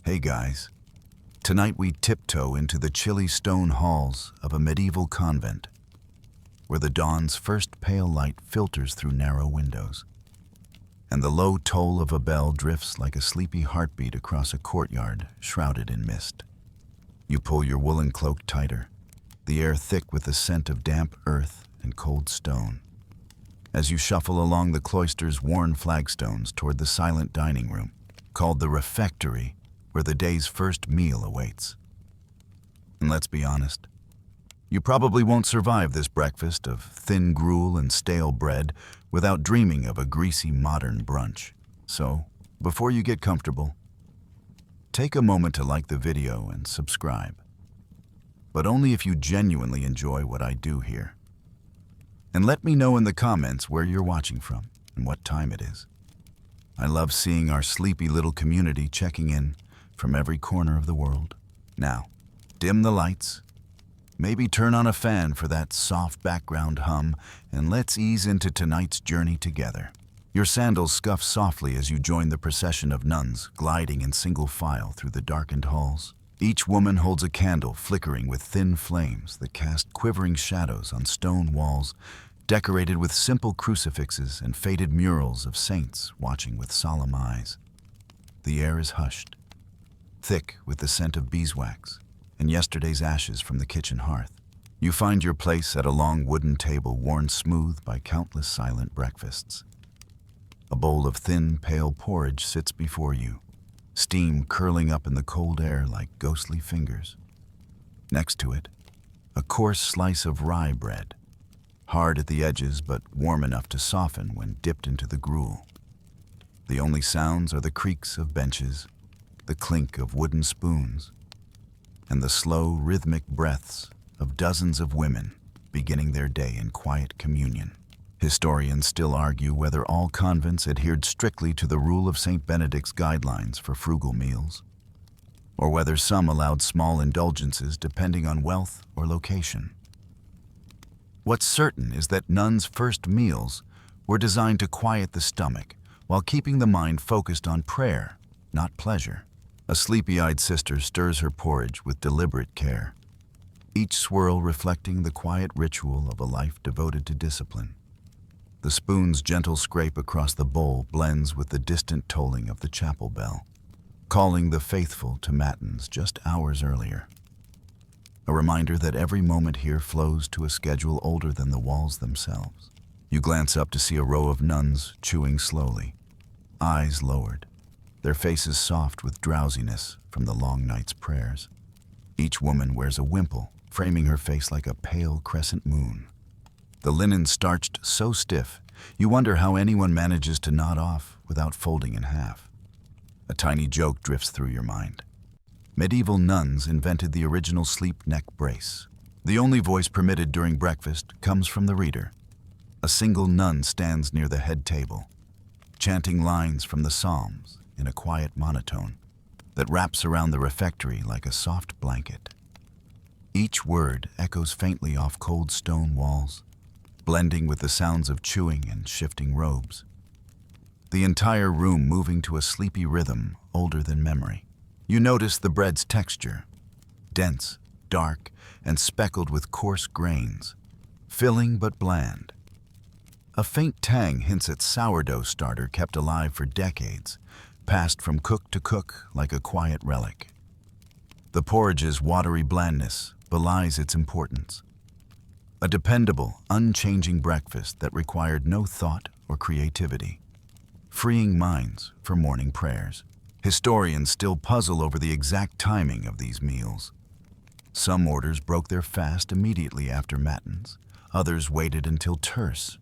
Hey guys, tonight we tiptoe into the chilly stone halls of a medieval convent, where the dawn's first pale light filters through narrow windows, and the low toll of a bell drifts like a sleepy heartbeat across a courtyard shrouded in mist. You pull your woolen cloak tighter, the air thick with the scent of damp earth and cold stone, as you shuffle along the cloister's worn flagstones toward the silent dining room, called the refectory, where the day's first meal awaits. And let's be honest, you probably won't survive this breakfast of thin gruel and stale bread without dreaming of a greasy modern brunch. So, before you get comfortable, take a moment to like the video and subscribe. But only if you genuinely enjoy what I do here. And let me know in the comments where you're watching from and what time it is. I love seeing our sleepy little community checking in from every corner of the world. Now, dim the lights, maybe turn on a fan for that soft background hum, and let's ease into tonight's journey together. Your sandals scuff softly as you join the procession of nuns gliding in single file through the darkened halls. Each woman holds a candle flickering with thin flames that cast quivering shadows on stone walls decorated with simple crucifixes and faded murals of saints watching with solemn eyes. The air is hushed, thick with the scent of beeswax and yesterday's ashes from the kitchen hearth. You find your place at a long wooden table worn smooth by countless silent breakfasts. A bowl of thin, pale porridge sits before you, steam curling up in the cold air like ghostly fingers. Next to it, a coarse slice of rye bread, hard at the edges but warm enough to soften when dipped into the gruel. The only sounds are the creaks of benches, the clink of wooden spoons, and the slow, rhythmic breaths of dozens of women beginning their day in quiet communion. Historians still argue whether all convents adhered strictly to the rule of St. Benedict's guidelines for frugal meals, or whether some allowed small indulgences depending on wealth or location. What's certain is that nuns' first meals were designed to quiet the stomach while keeping the mind focused on prayer, not pleasure. A sleepy-eyed sister stirs her porridge with deliberate care, each swirl reflecting the quiet ritual of a life devoted to discipline. The spoon's gentle scrape across the bowl blends with the distant tolling of the chapel bell, calling the faithful to matins just hours earlier. A reminder that every moment here flows to a schedule older than the walls themselves. You glance up to see a row of nuns chewing slowly, eyes lowered, their faces soft with drowsiness from the long night's prayers. Each woman wears a wimple, framing her face like a pale crescent moon. The linen starched so stiff, you wonder how anyone manages to nod off without folding in half. A tiny joke drifts through your mind. Medieval nuns invented the original sleep neck brace. The only voice permitted during breakfast comes from the reader. A single nun stands near the head table, chanting lines from the Psalms in a quiet monotone that wraps around the refectory like a soft blanket. Each word echoes faintly off cold stone walls, blending with the sounds of chewing and shifting robes. The entire room moving to a sleepy rhythm older than memory. You notice the bread's texture, dense, dark, and speckled with coarse grains, filling but bland. A faint tang hints at sourdough starter kept alive for decades, passed from cook to cook like a quiet relic. The porridge's watery blandness belies its importance. A dependable, unchanging breakfast that required no thought or creativity, freeing minds for morning prayers. Historians still puzzle over the exact timing of these meals. Some orders broke their fast immediately after matins, others waited until terce.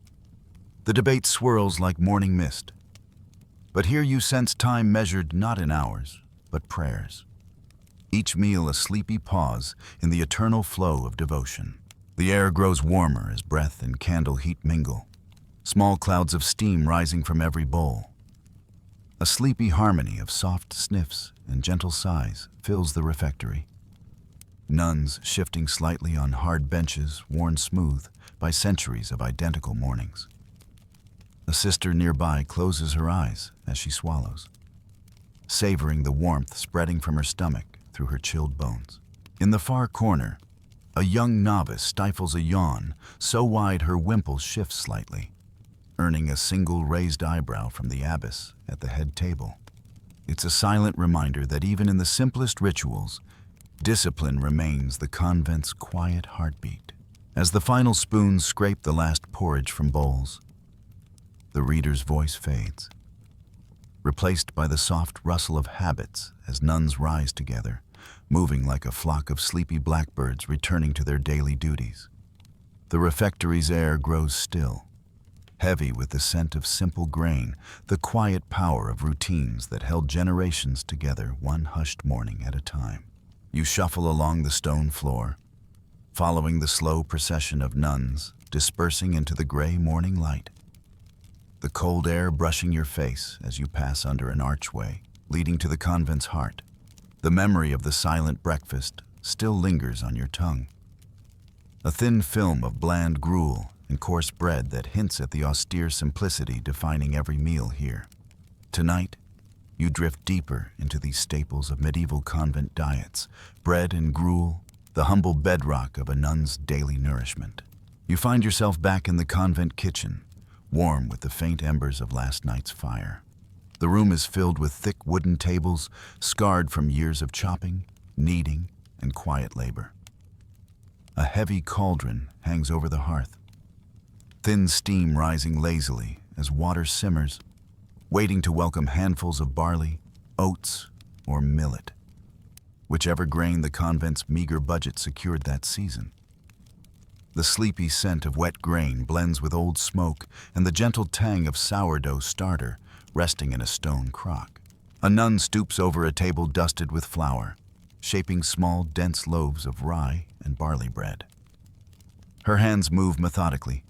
The debate swirls like morning mist. But here you sense time measured not in hours, but prayers. Each meal a sleepy pause in the eternal flow of devotion. The air grows warmer as breath and candle heat mingle, small clouds of steam rising from every bowl. A sleepy harmony of soft sniffs and gentle sighs fills the refectory. Nuns shifting slightly on hard benches worn smooth by centuries of identical mornings. A sister nearby closes her eyes as she swallows. savoring the warmth spreading from her stomach through her chilled bones. In the far corner, a young novice stifles a yawn so wide her wimple shifts slightly, earning a single raised eyebrow from the abbess at the head table. It's a silent reminder that even in the simplest rituals, discipline remains the convent's quiet heartbeat. As the final spoons scrape the last porridge from bowls, the reader's voice fades, replaced by the soft rustle of habits as nuns rise together, moving like a flock of sleepy blackbirds returning to their daily duties. The refectory's air grows still, heavy with the scent of simple grain, the quiet power of routines that held generations together one hushed morning at a time. You shuffle along the stone floor, following the slow procession of nuns dispersing into the gray morning light. The cold air brushing your face as you pass under an archway leading to the convent's heart. The memory of the silent breakfast still lingers on your tongue. A thin film of bland gruel and coarse bread that hints at the austere simplicity defining every meal here. Tonight, you drift deeper into these staples of medieval convent diets, bread and gruel, the humble bedrock of a nun's daily nourishment. You find yourself back in the convent kitchen, warm with the faint embers of last night's fire. The room is filled with thick wooden tables, scarred from years of chopping, kneading, and quiet labor. A heavy cauldron hangs over the hearth, thin steam rising lazily as water simmers, waiting to welcome handfuls of barley, oats, or millet, whichever grain the convent's meager budget secured that season. The sleepy scent of wet grain blends with old smoke and the gentle tang of sourdough starter resting in a stone crock. A nun stoops over a table dusted with flour, shaping small, dense loaves of rye and barley bread. Her hands move methodically,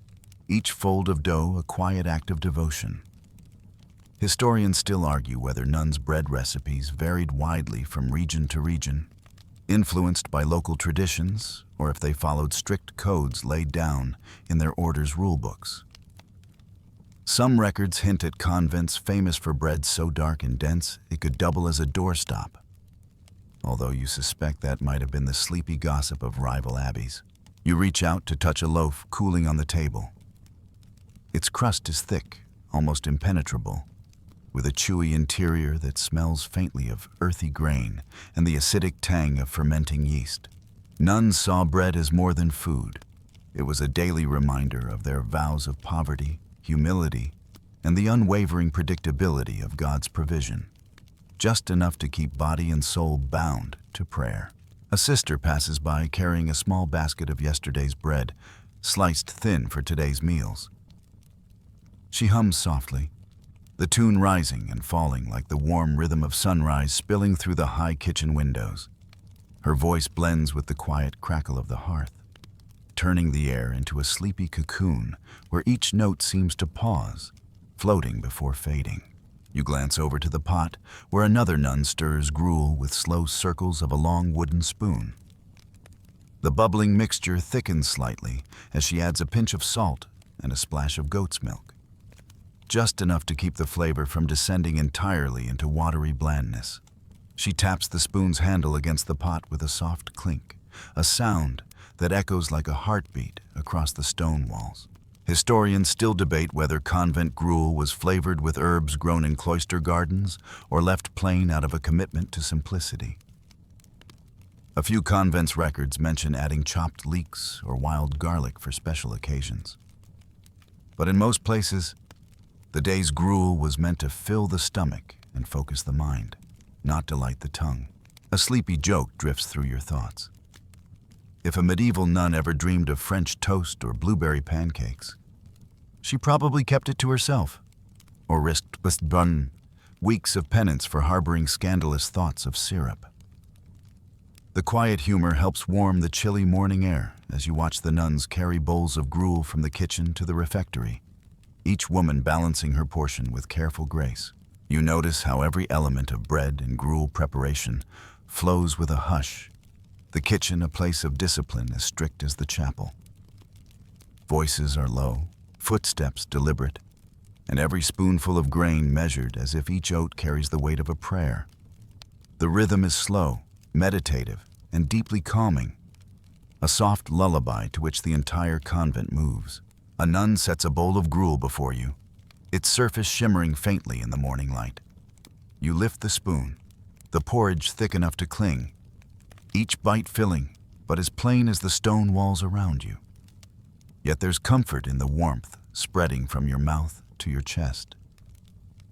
each fold of dough a quiet act of devotion. Historians still argue whether nuns' bread recipes varied widely from region to region, influenced by local traditions, or if they followed strict codes laid down in their orders' rulebooks. Some records hint at convents famous for bread so dark and dense it could double as a doorstop, although you suspect that might have been the sleepy gossip of rival abbeys. You reach out to touch a loaf cooling on the table. Its crust is thick, almost impenetrable, with a chewy interior that smells faintly of earthy grain and the acidic tang of fermenting yeast. Nuns saw bread as more than food. It was a daily reminder of their vows of poverty, humility, and the unwavering predictability of God's provision, just enough to keep body and soul bound to prayer. A sister passes by carrying a small basket of yesterday's bread, sliced thin for today's meals. She hums softly, the tune rising and falling like the warm rhythm of sunrise spilling through the high kitchen windows. Her voice blends with the quiet crackle of the hearth, turning the air into a sleepy cocoon where each note seems to pause, floating before fading. You glance over to the pot where another nun stirs gruel with slow circles of a long wooden spoon. The bubbling mixture thickens slightly as she adds a pinch of salt and a splash of goat's milk, just enough to keep the flavor from descending entirely into watery blandness. She taps the spoon's handle against the pot with a soft clink, a sound that echoes like a heartbeat across the stone walls. Historians still debate whether convent gruel was flavored with herbs grown in cloister gardens or left plain out of a commitment to simplicity. A few convents' records mention adding chopped leeks or wild garlic for special occasions. But in most places, the day's gruel was meant to fill the stomach and focus the mind, not delight the tongue. A sleepy joke drifts through your thoughts. If a medieval nun ever dreamed of French toast or blueberry pancakes, she probably kept it to herself, or risked weeks of penance for harboring scandalous thoughts of syrup. The quiet humor helps warm the chilly morning air as you watch the nuns carry bowls of gruel from the kitchen to the refectory, each woman balancing her portion with careful grace. You notice how every element of bread and gruel preparation flows with a hush, the kitchen a place of discipline as strict as the chapel. Voices are low, footsteps deliberate, and every spoonful of grain measured as if each oat carries the weight of a prayer. The rhythm is slow, meditative, and deeply calming, a soft lullaby to which the entire convent moves. A nun sets a bowl of gruel before you, its surface shimmering faintly in the morning light. You lift the spoon, the porridge thick enough to cling, each bite filling, but as plain as the stone walls around you. Yet there's comfort in the warmth spreading from your mouth to your chest,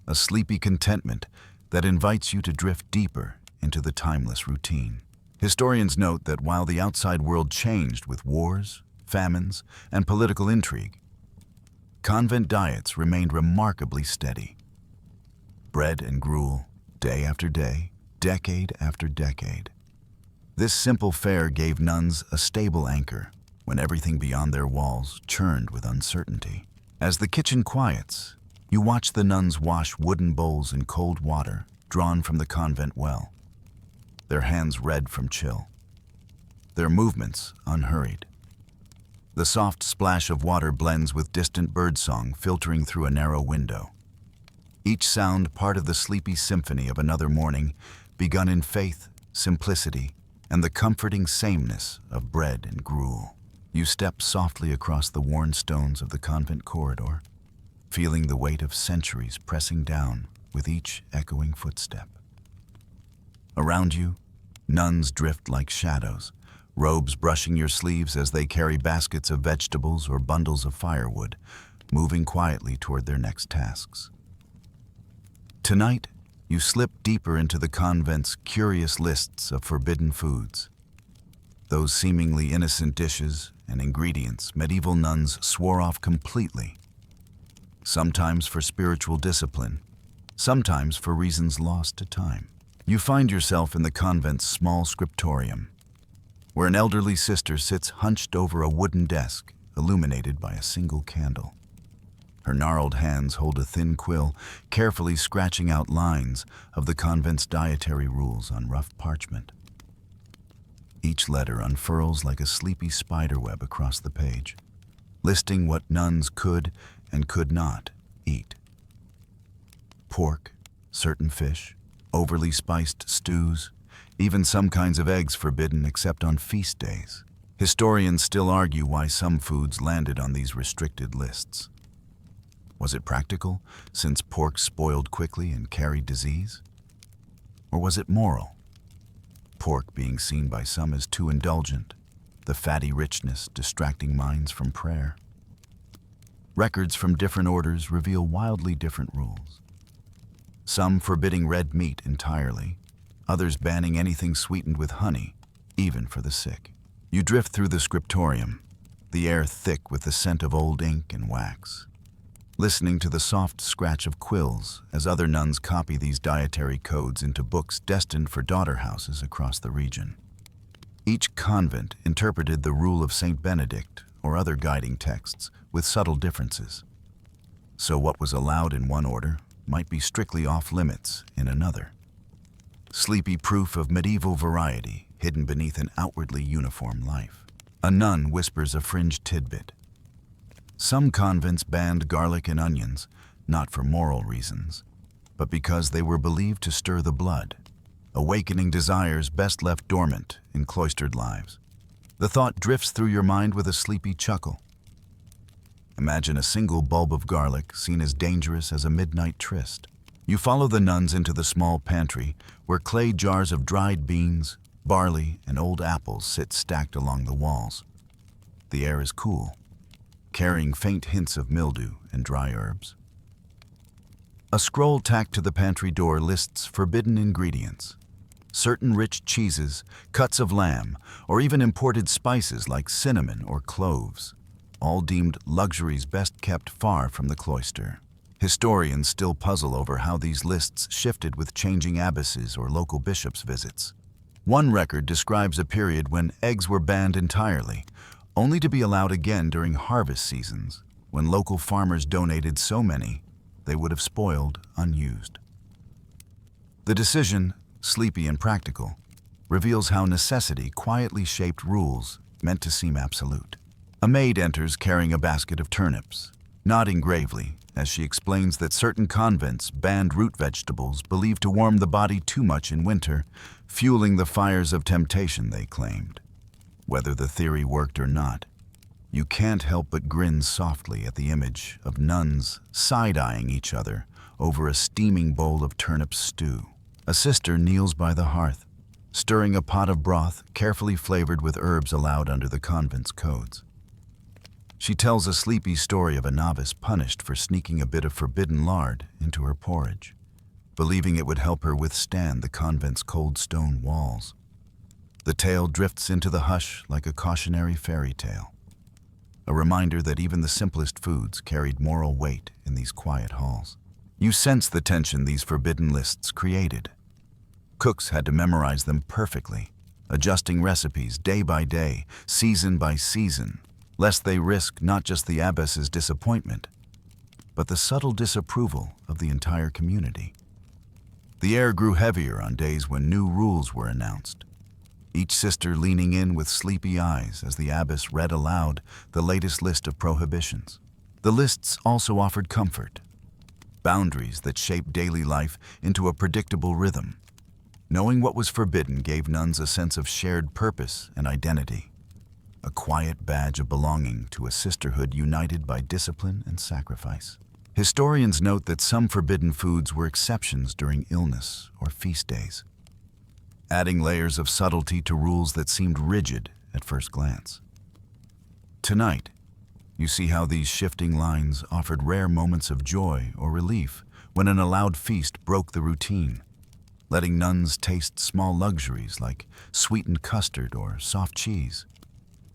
a sleepy contentment that invites you to drift deeper into the timeless routine. Historians note that while the outside world changed with wars, famines, and political intrigue, convent diets remained remarkably steady. Bread and gruel, day after day, decade after decade. This simple fare gave nuns a stable anchor when everything beyond their walls churned with uncertainty. As the kitchen quiets, you watch the nuns wash wooden bowls in cold water drawn from the convent well, their hands red from chill, their movements unhurried. The soft splash of water blends with distant birdsong filtering through a narrow window, each sound part of the sleepy symphony of another morning begun in faith, simplicity, and the comforting sameness of bread and gruel. You step softly across the worn stones of the convent corridor, feeling the weight of centuries pressing down with each echoing footstep. Around you, nuns drift like shadows, robes brushing your sleeves as they carry baskets of vegetables or bundles of firewood, moving quietly toward their next tasks. Tonight, you slip deeper into the convent's curious lists of forbidden foods. Those seemingly innocent dishes and ingredients medieval nuns swore off completely, sometimes for spiritual discipline, sometimes for reasons lost to time. You find yourself in the convent's small scriptorium, where an elderly sister sits hunched over a wooden desk illuminated by a single candle. Her gnarled hands hold a thin quill, carefully scratching out lines of the convent's dietary rules on rough parchment. Each letter unfurls like a sleepy spiderweb across the page, listing what nuns could and could not eat. Pork, certain fish, overly spiced stews, even some kinds of eggs forbidden except on feast days. Historians still argue why some foods landed on these restricted lists. Was it practical, since pork spoiled quickly and carried disease? Or was it moral? Pork being seen by some as too indulgent, the fatty richness distracting minds from prayer. Records from different orders reveal wildly different rules. Some forbidding red meat entirely, others banning anything sweetened with honey, even for the sick. You drift through the scriptorium, the air thick with the scent of old ink and wax, listening to the soft scratch of quills as other nuns copy these dietary codes into books destined for daughter houses across the region. Each convent interpreted the rule of Saint Benedict or other guiding texts with subtle differences. So what was allowed in one order might be strictly off-limits in another. Sleepy proof of medieval variety hidden beneath an outwardly uniform life. A nun whispers a fringed tidbit. Some convents banned garlic and onions, not for moral reasons, but because they were believed to stir the blood, awakening desires best left dormant in cloistered lives. The thought drifts through your mind with a sleepy chuckle. Imagine a single bulb of garlic seen as dangerous as a midnight tryst. You follow the nuns into the small pantry where clay jars of dried beans, barley, and old apples sit stacked along the walls. The air is cool, carrying faint hints of mildew and dry herbs. A scroll tacked to the pantry door lists forbidden ingredients. Certain rich cheeses, cuts of lamb, or even imported spices like cinnamon or cloves, all deemed luxuries best kept far from the cloister. Historians still puzzle over how these lists shifted with changing abbesses or local bishops' visits. One record describes a period when eggs were banned entirely, only to be allowed again during harvest seasons, when local farmers donated so many they would have spoiled unused. The decision, sleepy and practical, reveals how necessity quietly shaped rules meant to seem absolute. A maid enters carrying a basket of turnips, nodding gravely as she explains that certain convents banned root vegetables believed to warm the body too much in winter, fueling the fires of temptation, they claimed. Whether the theory worked or not, you can't help but grin softly at the image of nuns side-eyeing each other over a steaming bowl of turnip stew. A sister kneels by the hearth, stirring a pot of broth carefully flavored with herbs allowed under the convent's codes. She tells a sleepy story of a novice punished for sneaking a bit of forbidden lard into her porridge, believing it would help her withstand the convent's cold stone walls. The tale drifts into the hush like a cautionary fairy tale, a reminder that even the simplest foods carried moral weight in these quiet halls. You sense the tension these forbidden lists created. Cooks had to memorize them perfectly, adjusting recipes day by day, season by season, lest they risk not just the abbess's disappointment, but the subtle disapproval of the entire community. The air grew heavier on days when new rules were announced, each sister leaning in with sleepy eyes as the abbess read aloud the latest list of prohibitions. The lists also offered comfort, boundaries that shaped daily life into a predictable rhythm. Knowing what was forbidden gave nuns a sense of shared purpose and identity, a quiet badge of belonging to a sisterhood united by discipline and sacrifice. Historians note that some forbidden foods were exceptions during illness or feast days, adding layers of subtlety to rules that seemed rigid at first glance. Tonight, you see how these shifting lines offered rare moments of joy or relief when an allowed feast broke the routine, letting nuns taste small luxuries like sweetened custard or soft cheese,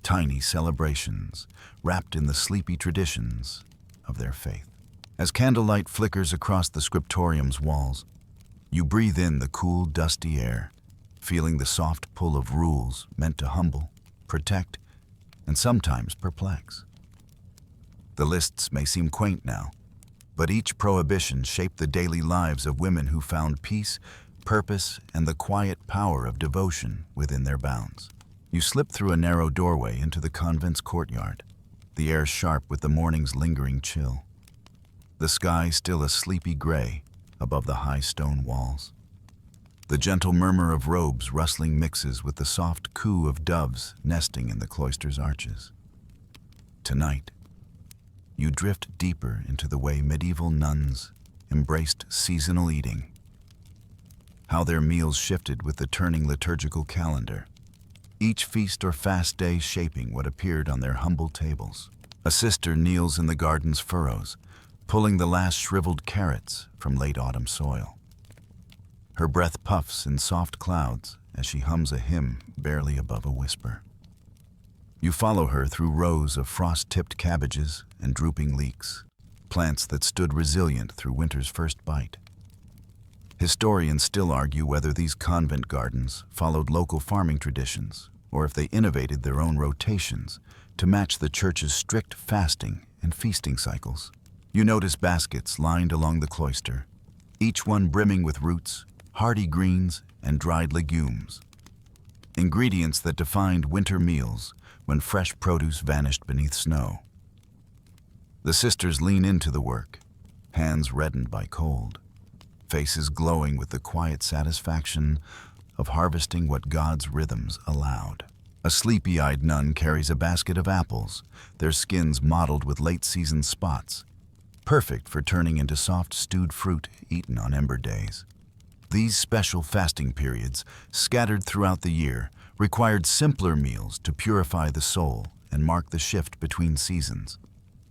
tiny celebrations wrapped in the sleepy traditions of their faith. As candlelight flickers across the scriptorium's walls, you breathe in the cool, dusty air, feeling the soft pull of rules meant to humble, protect, and sometimes perplex. The lists may seem quaint now, but each prohibition shaped the daily lives of women who found peace, purpose, and the quiet power of devotion within their bounds. You slip through a narrow doorway into the convent's courtyard, the air sharp with the morning's lingering chill. The sky still a sleepy gray above the high stone walls. The gentle murmur of robes rustling mixes with the soft coo of doves nesting in the cloister's arches. Tonight, you drift deeper into the way medieval nuns embraced seasonal eating, how their meals shifted with the turning liturgical calendar, each feast or fast day shaping what appeared on their humble tables. A sister kneels in the garden's furrows, pulling the last shriveled carrots from late autumn soil. Her breath puffs in soft clouds as she hums a hymn barely above a whisper. You follow her through rows of frost-tipped cabbages and drooping leeks, plants that stood resilient through winter's first bite. Historians still argue whether these convent gardens followed local farming traditions or if they innovated their own rotations to match the church's strict fasting and feasting cycles. You notice baskets lined along the cloister, each one brimming with roots, hardy greens, and dried legumes, ingredients that defined winter meals when fresh produce vanished beneath snow. The sisters lean into the work, hands reddened by cold, faces glowing with the quiet satisfaction of harvesting what God's rhythms allowed. A sleepy-eyed nun carries a basket of apples, their skins mottled with late-season spots, perfect for turning into soft stewed fruit eaten on ember days. These special fasting periods, scattered throughout the year, required simpler meals to purify the soul and mark the shift between seasons.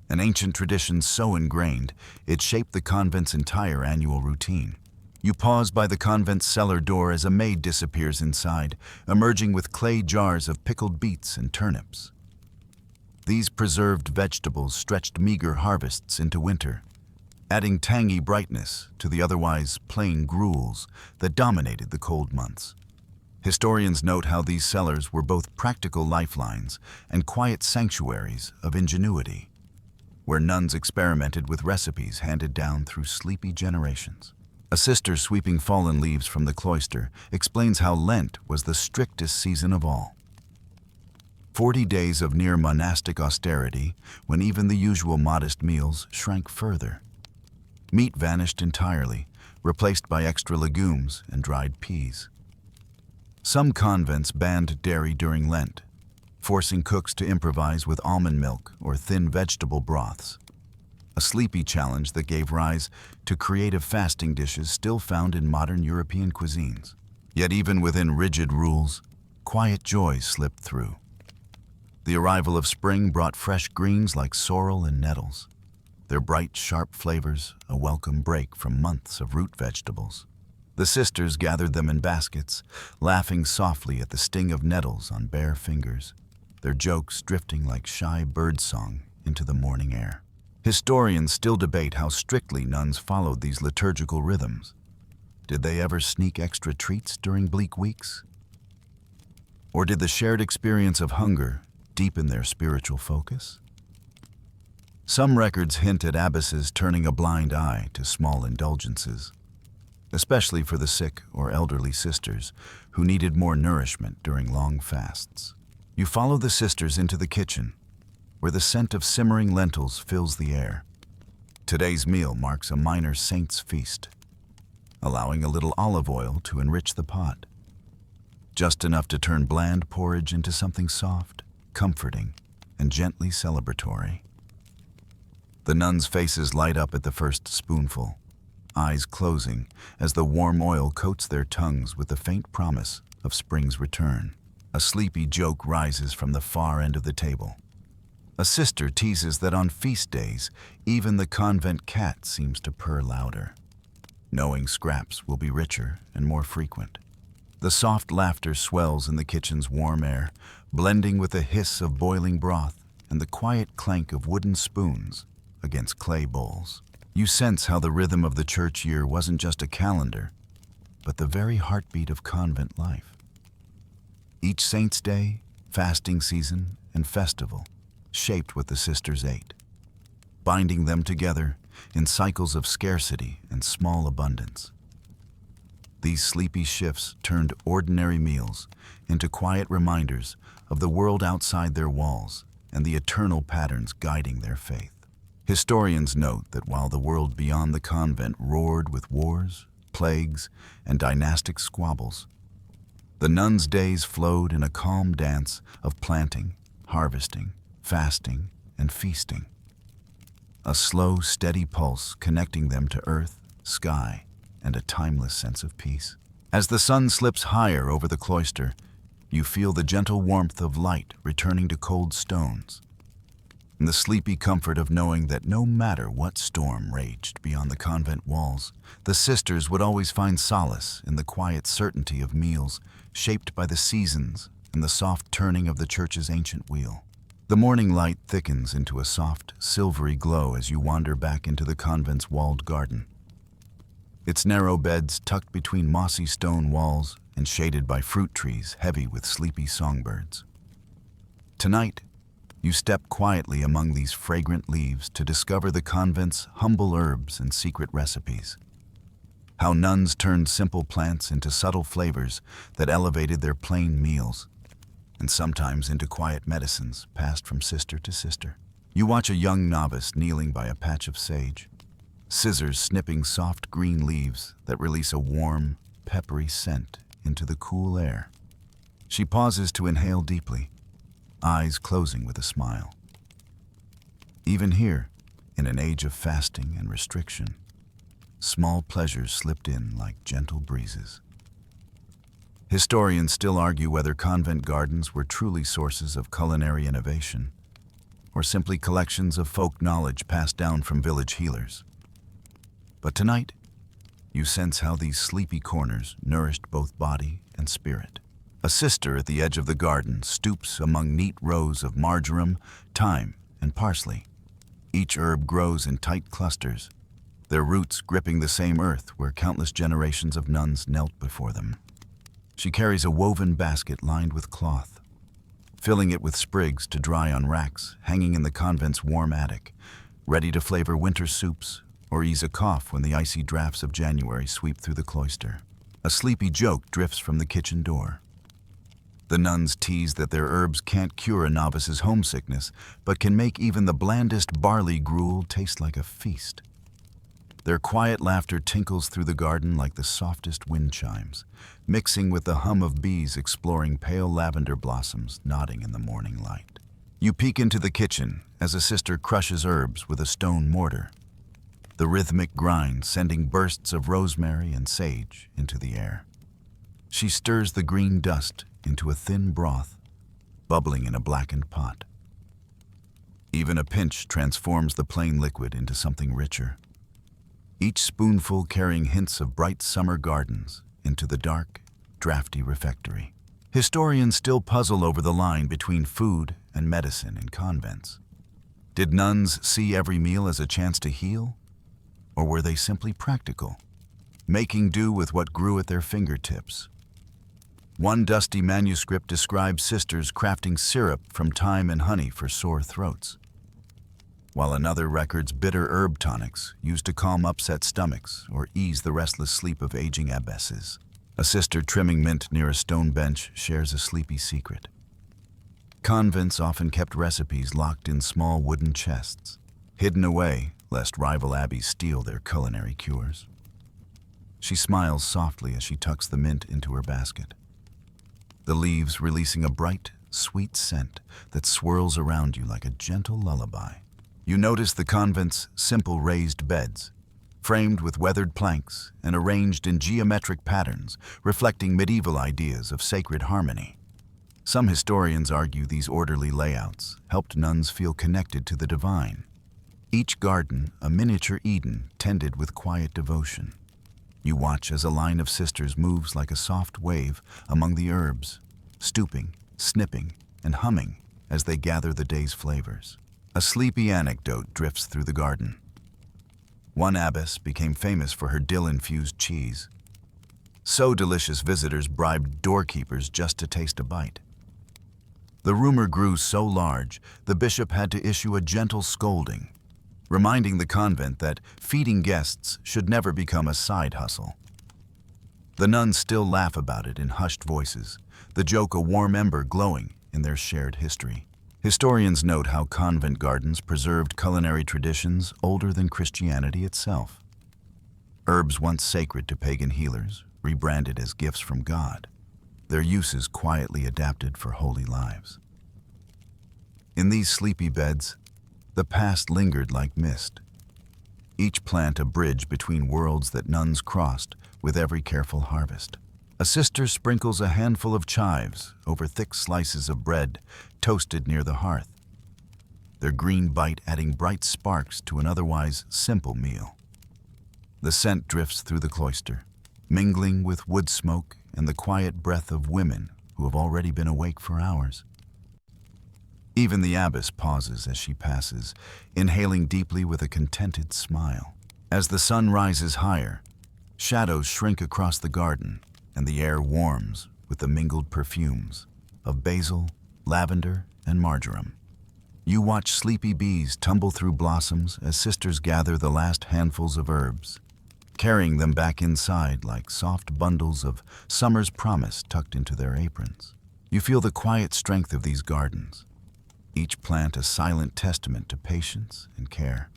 An ancient tradition so ingrained, it shaped the convent's entire annual routine. You pause by the convent's cellar door as a maid disappears inside, emerging with clay jars of pickled beets and turnips. These preserved vegetables stretched meager harvests into winter, adding tangy brightness to the otherwise plain gruels that dominated the cold months. Historians note how these cellars were both practical lifelines and quiet sanctuaries of ingenuity, where nuns experimented with recipes handed down through sleepy generations. A sister sweeping fallen leaves from the cloister explains how Lent was the strictest season of all. 40 days of near monastic austerity, when even the usual modest meals shrank further. Meat vanished entirely, replaced by extra legumes and dried peas. Some convents banned dairy during Lent, forcing cooks to improvise with almond milk or thin vegetable broths. A sleepy challenge that gave rise to creative fasting dishes still found in modern European cuisines. Yet even within rigid rules, quiet joys slipped through. The arrival of spring brought fresh greens like sorrel and nettles, their bright, sharp flavors a welcome break from months of root vegetables. The sisters gathered them in baskets, laughing softly at the sting of nettles on bare fingers, their jokes drifting like shy birdsong into the morning air. Historians still debate how strictly nuns followed these liturgical rhythms. Did they ever sneak extra treats during bleak weeks? Or did the shared experience of hunger deepen their spiritual focus? Some records hint at abbesses turning a blind eye to small indulgences, especially for the sick or elderly sisters who needed more nourishment during long fasts. You follow the sisters into the kitchen, where the scent of simmering lentils fills the air. Today's meal marks a minor saint's feast, allowing a little olive oil to enrich the pot, just enough to turn bland porridge into something soft, comforting, and gently celebratory. The nuns' faces light up at the first spoonful, eyes closing as the warm oil coats their tongues with the faint promise of spring's return. A sleepy joke rises from the far end of the table. A sister teases that on feast days, even the convent cat seems to purr louder, knowing scraps will be richer and more frequent. The soft laughter swells in the kitchen's warm air, blending with the hiss of boiling broth and the quiet clank of wooden spoons against clay bowls. You sense how the rhythm of the church year wasn't just a calendar, but the very heartbeat of convent life. Each saint's day, fasting season, and festival shaped what the sisters ate, binding them together in cycles of scarcity and small abundance. These sleepy shifts turned ordinary meals into quiet reminders of the world outside their walls and the eternal patterns guiding their faith. Historians note that while the world beyond the convent roared with wars, plagues, and dynastic squabbles, the nuns' days flowed in a calm dance of planting, harvesting, fasting, and feasting. A slow, steady pulse connecting them to earth, sky, and a timeless sense of peace. As the sun slips higher over the cloister, you feel the gentle warmth of light returning to cold stones, and the sleepy comfort of knowing that no matter what storm raged beyond the convent walls, the sisters would always find solace in the quiet certainty of meals shaped by the seasons and the soft turning of the church's ancient wheel. The morning light thickens into a soft, silvery glow as you wander back into the convent's walled garden. Its narrow beds tucked between mossy stone walls and shaded by fruit trees heavy with sleepy songbirds. Tonight, you step quietly among these fragrant leaves to discover the convent's humble herbs and secret recipes. How nuns turned simple plants into subtle flavors that elevated their plain meals, and sometimes into quiet medicines passed from sister to sister. You watch a young novice kneeling by a patch of sage, scissors snipping soft green leaves that release a warm, peppery scent into the cool air. She pauses to inhale deeply, eyes closing with a smile. Even here, in an age of fasting and restriction, small pleasures slipped in like gentle breezes. Historians still argue whether convent gardens were truly sources of culinary innovation, or simply collections of folk knowledge passed down from village healers. But tonight, you sense how these sleepy corners nourished both body and spirit. A sister at the edge of the garden stoops among neat rows of marjoram, thyme, and parsley. Each herb grows in tight clusters, their roots gripping the same earth where countless generations of nuns knelt before them. She carries a woven basket lined with cloth, filling it with sprigs to dry on racks hanging in the convent's warm attic, ready to flavor winter soups or ease a cough when the icy drafts of January sweep through the cloister. A sleepy joke drifts from the kitchen door. The nuns tease that their herbs can't cure a novice's homesickness, but can make even the blandest barley gruel taste like a feast. Their quiet laughter tinkles through the garden like the softest wind chimes, mixing with the hum of bees exploring pale lavender blossoms nodding in the morning light. You peek into the kitchen as a sister crushes herbs with a stone mortar, the rhythmic grind sending bursts of rosemary and sage into the air. She stirs the green dust into a thin broth, bubbling in a blackened pot. Even a pinch transforms the plain liquid into something richer, each spoonful carrying hints of bright summer gardens into the dark, drafty refectory. Historians still puzzle over the line between food and medicine in convents. Did nuns see every meal as a chance to heal? Or were they simply practical, making do with what grew at their fingertips? One dusty manuscript describes sisters crafting syrup from thyme and honey for sore throats, while another records bitter herb tonics used to calm upset stomachs or ease the restless sleep of aging abbesses. A sister trimming mint near a stone bench shares a sleepy secret. Convents often kept recipes locked in small wooden chests, hidden away lest rival abbeys steal their culinary cures. She smiles softly as she tucks the mint into her basket, the leaves releasing a bright, sweet scent that swirls around you like a gentle lullaby. You notice the convent's simple raised beds, framed with weathered planks and arranged in geometric patterns reflecting medieval ideas of sacred harmony. Some historians argue these orderly layouts helped nuns feel connected to the divine, each garden a miniature Eden tended with quiet devotion. You watch as a line of sisters moves like a soft wave among the herbs, stooping, snipping, and humming as they gather the day's flavors. A sleepy anecdote drifts through the garden. One abbess became famous for her dill-infused cheese. So delicious visitors bribed doorkeepers just to taste a bite. The rumor grew so large, the bishop had to issue a gentle scolding, reminding the convent that feeding guests should never become a side hustle. The nuns still laugh about it in hushed voices, the joke a warm ember glowing in their shared history. Historians note how convent gardens preserved culinary traditions older than Christianity itself. Herbs once sacred to pagan healers, rebranded as gifts from God, their uses quietly adapted for holy lives. In these sleepy beds, the past lingered like mist, each plant a bridge between worlds that nuns crossed with every careful harvest. A sister sprinkles a handful of chives over thick slices of bread toasted near the hearth, their green bite adding bright sparks to an otherwise simple meal. The scent drifts through the cloister, mingling with wood smoke and the quiet breath of women who have already been awake for hours. Even the abbess pauses as she passes, inhaling deeply with a contented smile. As the sun rises higher, shadows shrink across the garden, and the air warms with the mingled perfumes of basil, lavender, and marjoram. You watch sleepy bees tumble through blossoms as sisters gather the last handfuls of herbs, carrying them back inside like soft bundles of summer's promise tucked into their aprons. You feel the quiet strength of these gardens, each plant a silent testament to patience and care,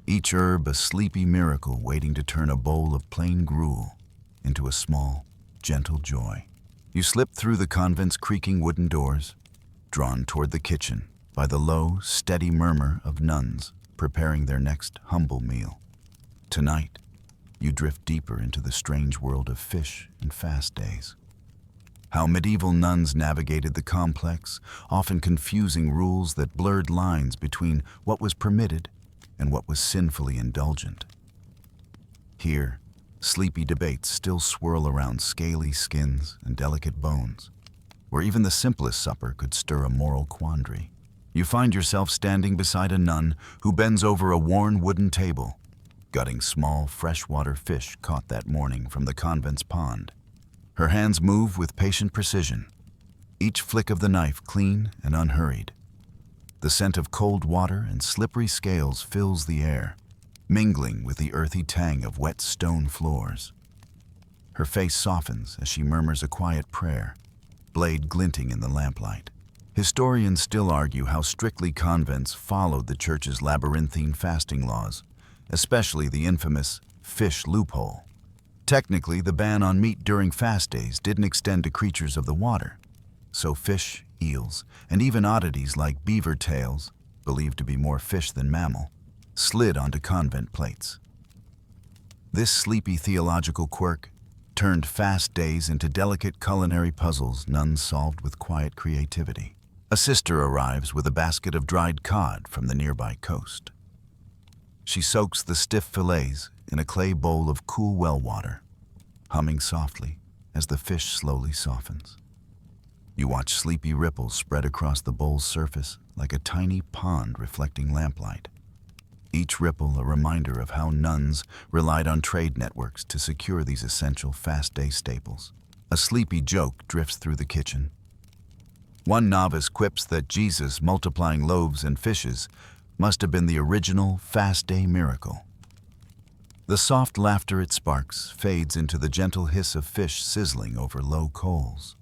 each herb a sleepy miracle waiting to turn a bowl of plain gruel into a small, gentle joy. You slip through the convent's creaking wooden doors, drawn toward the kitchen by the low, steady murmur of nuns preparing their next humble meal. Tonight, you drift deeper into the strange world of fish and fast days. How medieval nuns navigated the complex, often confusing rules that blurred lines between what was permitted and what was sinfully indulgent. Here, sleepy debates still swirl around scaly skins and delicate bones, where even the simplest supper could stir a moral quandary. You find yourself standing beside a nun who bends over a worn wooden table, gutting small freshwater fish caught that morning from the convent's pond. Her hands move with patient precision, each flick of the knife clean and unhurried. The scent of cold water and slippery scales fills the air, mingling with the earthy tang of wet stone floors. Her face softens as she murmurs a quiet prayer, blade glinting in the lamplight. Historians still argue how strictly convents followed the church's labyrinthine fasting laws, especially the infamous fish loophole. Technically, the ban on meat during fast days didn't extend to creatures of the water, so fish, eels, and even oddities like beaver tails, believed to be more fish than mammal, slid onto convent plates. This sleepy theological quirk turned fast days into delicate culinary puzzles nuns solved with quiet creativity. A sister arrives with a basket of dried cod from the nearby coast. She soaks the stiff fillets in a clay bowl of cool well water, humming softly as the fish slowly softens. You watch sleepy ripples spread across the bowl's surface like a tiny pond reflecting lamplight. Each ripple a reminder of how nuns relied on trade networks to secure these essential fast-day staples. A sleepy joke drifts through the kitchen. One novice quips that Jesus multiplying loaves and fishes must have been the original fast-day miracle. The soft laughter it sparks fades into the gentle hiss of fish sizzling over low coals.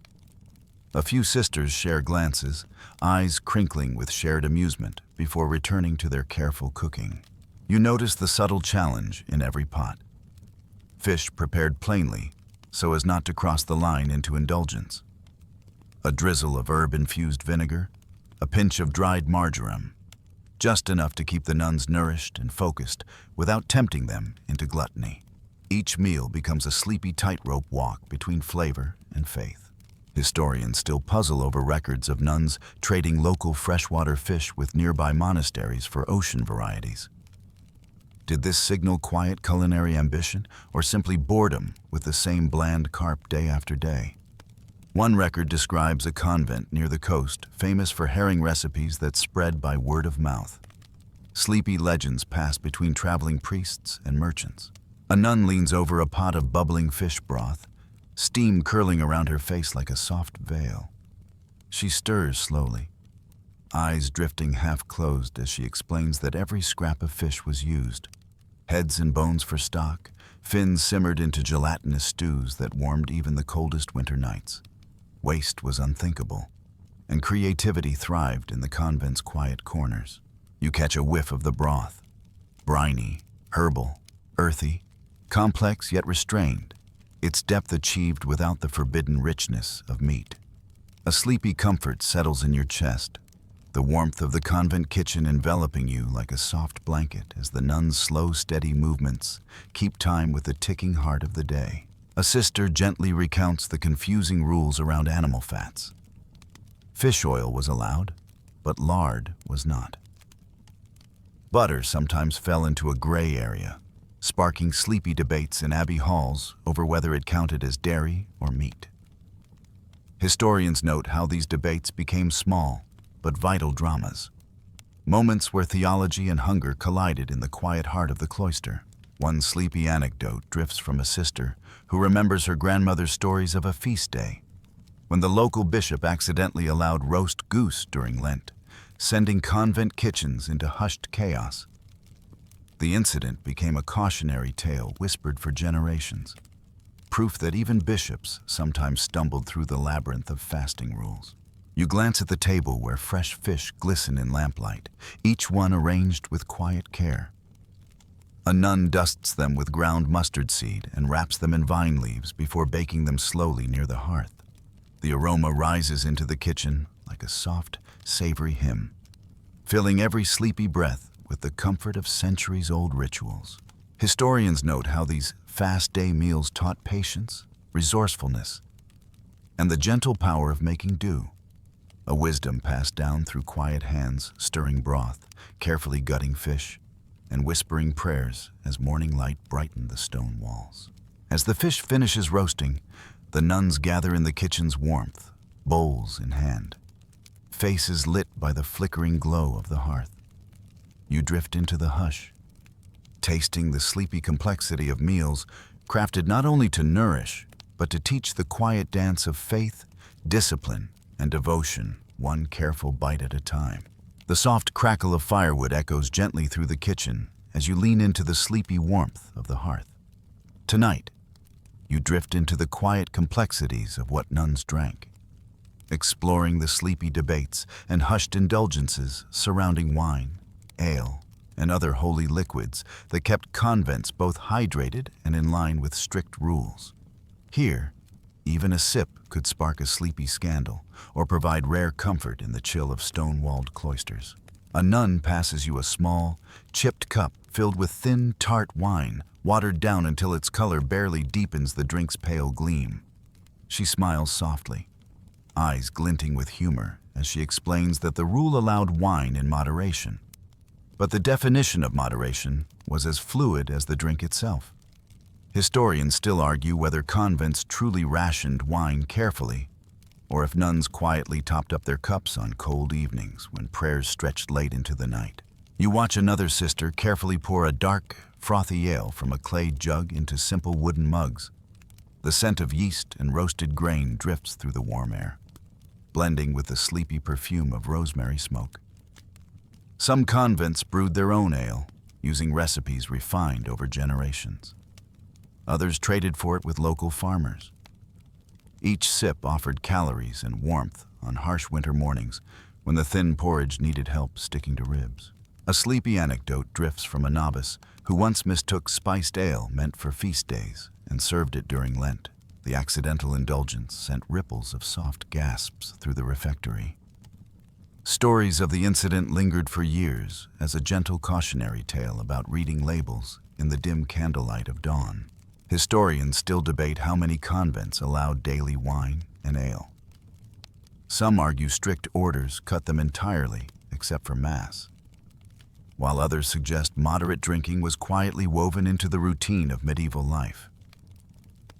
A few sisters share glances, eyes crinkling with shared amusement before returning to their careful cooking. You notice the subtle challenge in every pot. Fish prepared plainly, so as not to cross the line into indulgence. A drizzle of herb-infused vinegar, a pinch of dried marjoram, just enough to keep the nuns nourished and focused without tempting them into gluttony. Each meal becomes a sleepy tightrope walk between flavor and faith. Historians still puzzle over records of nuns trading local freshwater fish with nearby monasteries for ocean varieties. Did this signal quiet culinary ambition or simply boredom with the same bland carp day after day? One record describes a convent near the coast famous for herring recipes that spread by word of mouth. Sleepy legends pass between traveling priests and merchants. A nun leans over a pot of bubbling fish broth, steam curling around her face like a soft veil. She stirs slowly, eyes drifting half-closed as she explains that every scrap of fish was used. Heads and bones for stock, fins simmered into gelatinous stews that warmed even the coldest winter nights. Waste was unthinkable, and creativity thrived in the convent's quiet corners. You catch a whiff of the broth, briny, herbal, earthy, complex yet restrained, its depth achieved without the forbidden richness of meat. A sleepy comfort settles in your chest, the warmth of the convent kitchen enveloping you like a soft blanket as the nuns' slow, steady movements keep time with the ticking heart of the day. A sister gently recounts the confusing rules around animal fats. Fish oil was allowed, but lard was not. Butter sometimes fell into a gray area, sparking sleepy debates in abbey halls over whether it counted as dairy or meat. Historians note how these debates became small but vital dramas, moments where theology and hunger collided in the quiet heart of the cloister. One sleepy anecdote drifts from a sister who remembers her grandmother's stories of a feast day, when the local bishop accidentally allowed roast goose during Lent, sending convent kitchens into hushed chaos. The incident became a cautionary tale whispered for generations, proof that even bishops sometimes stumbled through the labyrinth of fasting rules. You glance at the table where fresh fish glisten in lamplight, each one arranged with quiet care. A nun dusts them with ground mustard seed and wraps them in vine leaves before baking them slowly near the hearth. The aroma rises into the kitchen like a soft, savory hymn, filling every sleepy breath with the comfort of centuries-old rituals. Historians note how these fast-day meals taught patience, resourcefulness, and the gentle power of making do, a wisdom passed down through quiet hands stirring broth, carefully gutting fish, and whispering prayers as morning light brightened the stone walls. As the fish finishes roasting, the nuns gather in the kitchen's warmth, bowls in hand, faces lit by the flickering glow of the hearth. You drift into the hush, tasting the sleepy complexity of meals crafted not only to nourish, but to teach the quiet dance of faith, discipline, and devotion, one careful bite at a time. The soft crackle of firewood echoes gently through the kitchen as you lean into the sleepy warmth of the hearth. Tonight, you drift into the quiet complexities of what nuns drank, exploring the sleepy debates and hushed indulgences surrounding wine, ale, and other holy liquids that kept convents both hydrated and in line with strict rules. Here, even a sip could spark a sleepy scandal or provide rare comfort in the chill of stone-walled cloisters. A nun passes you a small, chipped cup filled with thin, tart wine, watered down until its color barely deepens the drink's pale gleam. She smiles softly, eyes glinting with humor as she explains that the rule allowed wine in moderation. But the definition of moderation was as fluid as the drink itself. Historians still argue whether convents truly rationed wine carefully, or if nuns quietly topped up their cups on cold evenings when prayers stretched late into the night. You watch another sister carefully pour a dark, frothy ale from a clay jug into simple wooden mugs. The scent of yeast and roasted grain drifts through the warm air, blending with the sleepy perfume of rosemary smoke. Some convents brewed their own ale, using recipes refined over generations. Others traded for it with local farmers. Each sip offered calories and warmth on harsh winter mornings when the thin porridge needed help sticking to ribs. A sleepy anecdote drifts from a novice who once mistook spiced ale meant for feast days and served it during Lent. The accidental indulgence sent ripples of soft gasps through the refectory. Stories of the incident lingered for years as a gentle cautionary tale about reading labels in the dim candlelight of dawn. Historians still debate how many convents allowed daily wine and ale. Some argue strict orders cut them entirely, except for Mass, while others suggest moderate drinking was quietly woven into the routine of medieval life.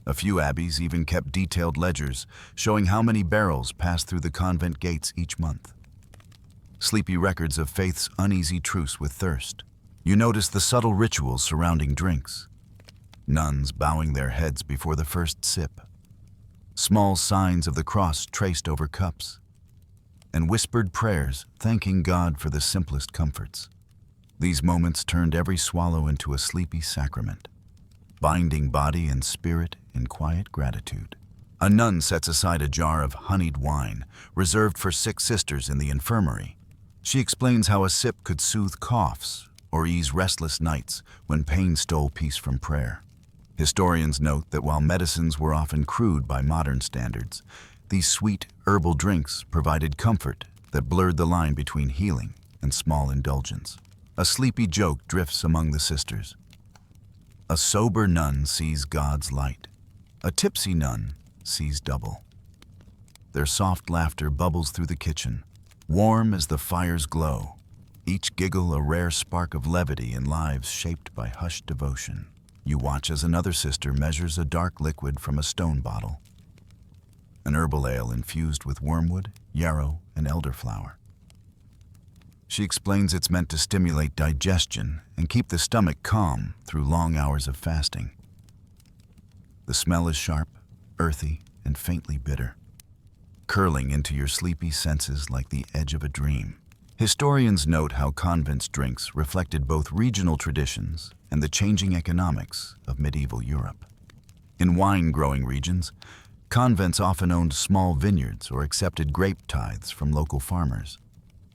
A few abbeys even kept detailed ledgers showing how many barrels passed through the convent gates each month. Sleepy records of faith's uneasy truce with thirst. You notice the subtle rituals surrounding drinks. Nuns bowing their heads before the first sip, small signs of the cross traced over cups, and whispered prayers thanking God for the simplest comforts. These moments turned every swallow into a sleepy sacrament, binding body and spirit in quiet gratitude. A nun sets aside a jar of honeyed wine reserved for sick sisters in the infirmary. She explains how a sip could soothe coughs or ease restless nights when pain stole peace from prayer. Historians note that while medicines were often crude by modern standards, these sweet herbal drinks provided comfort that blurred the line between healing and small indulgence. A sleepy joke drifts among the sisters. A sober nun sees God's light. A tipsy nun sees double. Their soft laughter bubbles through the kitchen, warm as the fire's glow, each giggle a rare spark of levity in lives shaped by hushed devotion. You watch as another sister measures a dark liquid from a stone bottle, an herbal ale infused with wormwood, yarrow, and elderflower. She explains it's meant to stimulate digestion and keep the stomach calm through long hours of fasting. The smell is sharp, earthy, and faintly bitter, curling into your sleepy senses like the edge of a dream. Historians note how convents' drinks reflected both regional traditions and the changing economics of medieval Europe. In wine-growing regions, convents often owned small vineyards or accepted grape tithes from local farmers.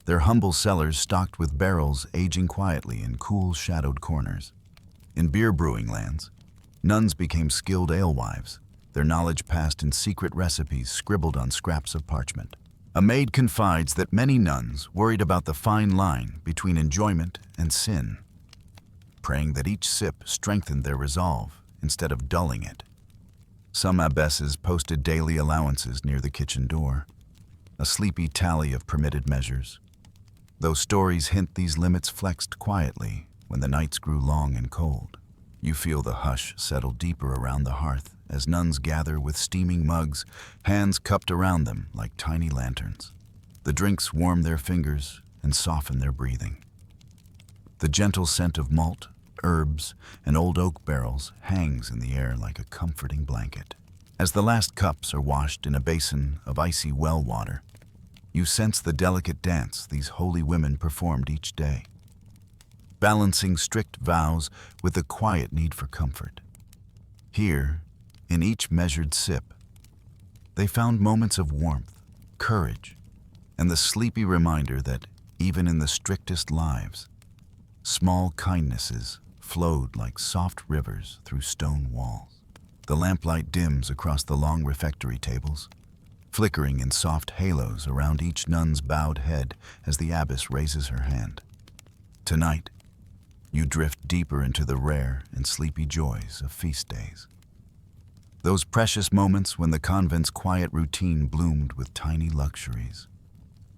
Their humble cellars stocked with barrels aging quietly in cool, shadowed corners. In beer-brewing lands, nuns became skilled alewives, their knowledge passed in secret recipes scribbled on scraps of parchment. A maid confides that many nuns worried about the fine line between enjoyment and sin, praying that each sip strengthened their resolve instead of dulling it. Some abbesses posted daily allowances near the kitchen door, a sleepy tally of permitted measures. Though stories hint these limits flexed quietly when the nights grew long and cold. You feel the hush settle deeper around the hearth as nuns gather with steaming mugs, hands cupped around them like tiny lanterns. The drinks warm their fingers and soften their breathing. The gentle scent of malt, herbs, and old oak barrels hangs in the air like a comforting blanket. As the last cups are washed in a basin of icy well water, you sense the delicate dance these holy women performed each day, balancing strict vows with the quiet need for comfort. Here, in each measured sip, they found moments of warmth, courage, and the sleepy reminder that, even in the strictest lives, Small kindnesses flowed like soft rivers through stone walls. The lamplight dims across the long refectory tables, flickering in soft halos around each nun's bowed head as the abbess raises her hand. Tonight, you drift deeper into the rare and sleepy joys of feast days. Those precious moments when the convent's quiet routine bloomed with tiny luxuries.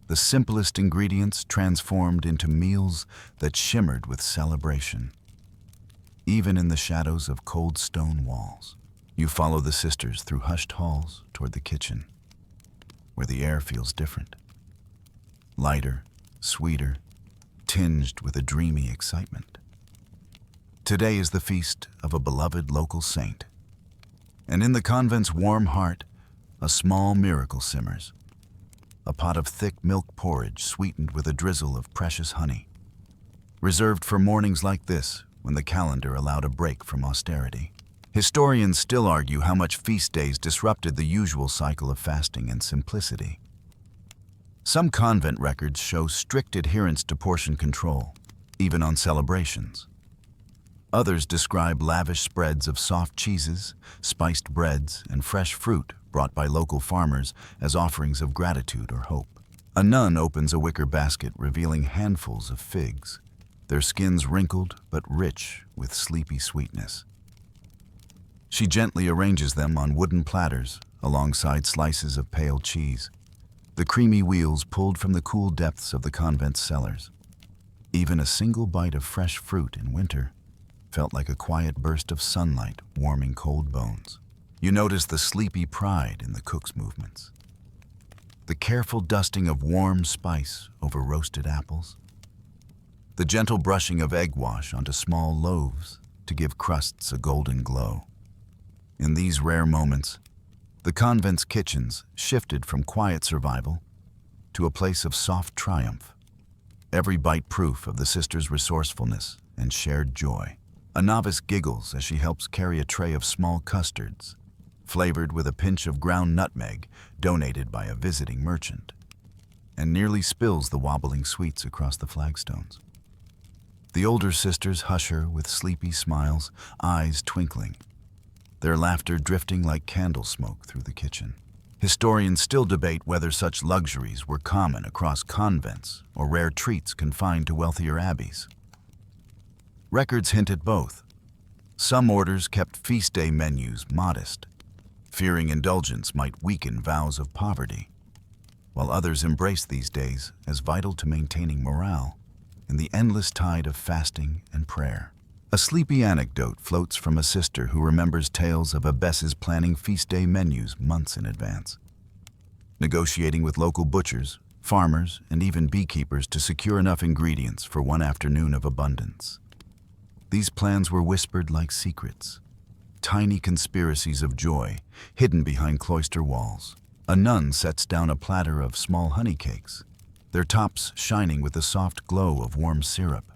The simplest ingredients transformed into meals that shimmered with celebration. Even in the shadows of cold stone walls, you follow the sisters through hushed halls toward the kitchen, where the air feels different. Lighter, sweeter, tinged with a dreamy excitement. Today is the feast of a beloved local saint, and in the convent's warm heart, a small miracle simmers. A pot of thick milk porridge sweetened with a drizzle of precious honey, reserved for mornings like this when the calendar allowed a break from austerity. Historians still argue how much feast days disrupted the usual cycle of fasting and simplicity. Some convent records show strict adherence to portion control, even on celebrations. Others describe lavish spreads of soft cheeses, spiced breads, and fresh fruit brought by local farmers as offerings of gratitude or hope. A nun opens a wicker basket revealing handfuls of figs, their skins wrinkled but rich with sleepy sweetness. She gently arranges them on wooden platters alongside slices of pale cheese, the creamy wheels pulled from the cool depths of the convent's cellars. Even a single bite of fresh fruit in winter felt like a quiet burst of sunlight warming cold bones. You notice the sleepy pride in the cook's movements, the careful dusting of warm spice over roasted apples, the gentle brushing of egg wash onto small loaves to give crusts a golden glow. In these rare moments, the convent's kitchens shifted from quiet survival to a place of soft triumph, every bite proof of the sisters' resourcefulness and shared joy. A novice giggles as she helps carry a tray of small custards, flavored with a pinch of ground nutmeg donated by a visiting merchant, and nearly spills the wobbling sweets across the flagstones. The older sisters hush her with sleepy smiles, eyes twinkling, their laughter drifting like candle smoke through the kitchen. Historians still debate whether such luxuries were common across convents or rare treats confined to wealthier abbeys. Records hint at both. Some orders kept feast day menus modest, fearing indulgence might weaken vows of poverty, while others embraced these days as vital to maintaining morale in the endless tide of fasting and prayer. A sleepy anecdote floats from a sister who remembers tales of abbesses planning feast day menus months in advance, negotiating with local butchers, farmers, and even beekeepers to secure enough ingredients for one afternoon of abundance. These plans were whispered like secrets, tiny conspiracies of joy hidden behind cloister walls. A nun sets down a platter of small honey cakes, their tops shining with the soft glow of warm syrup.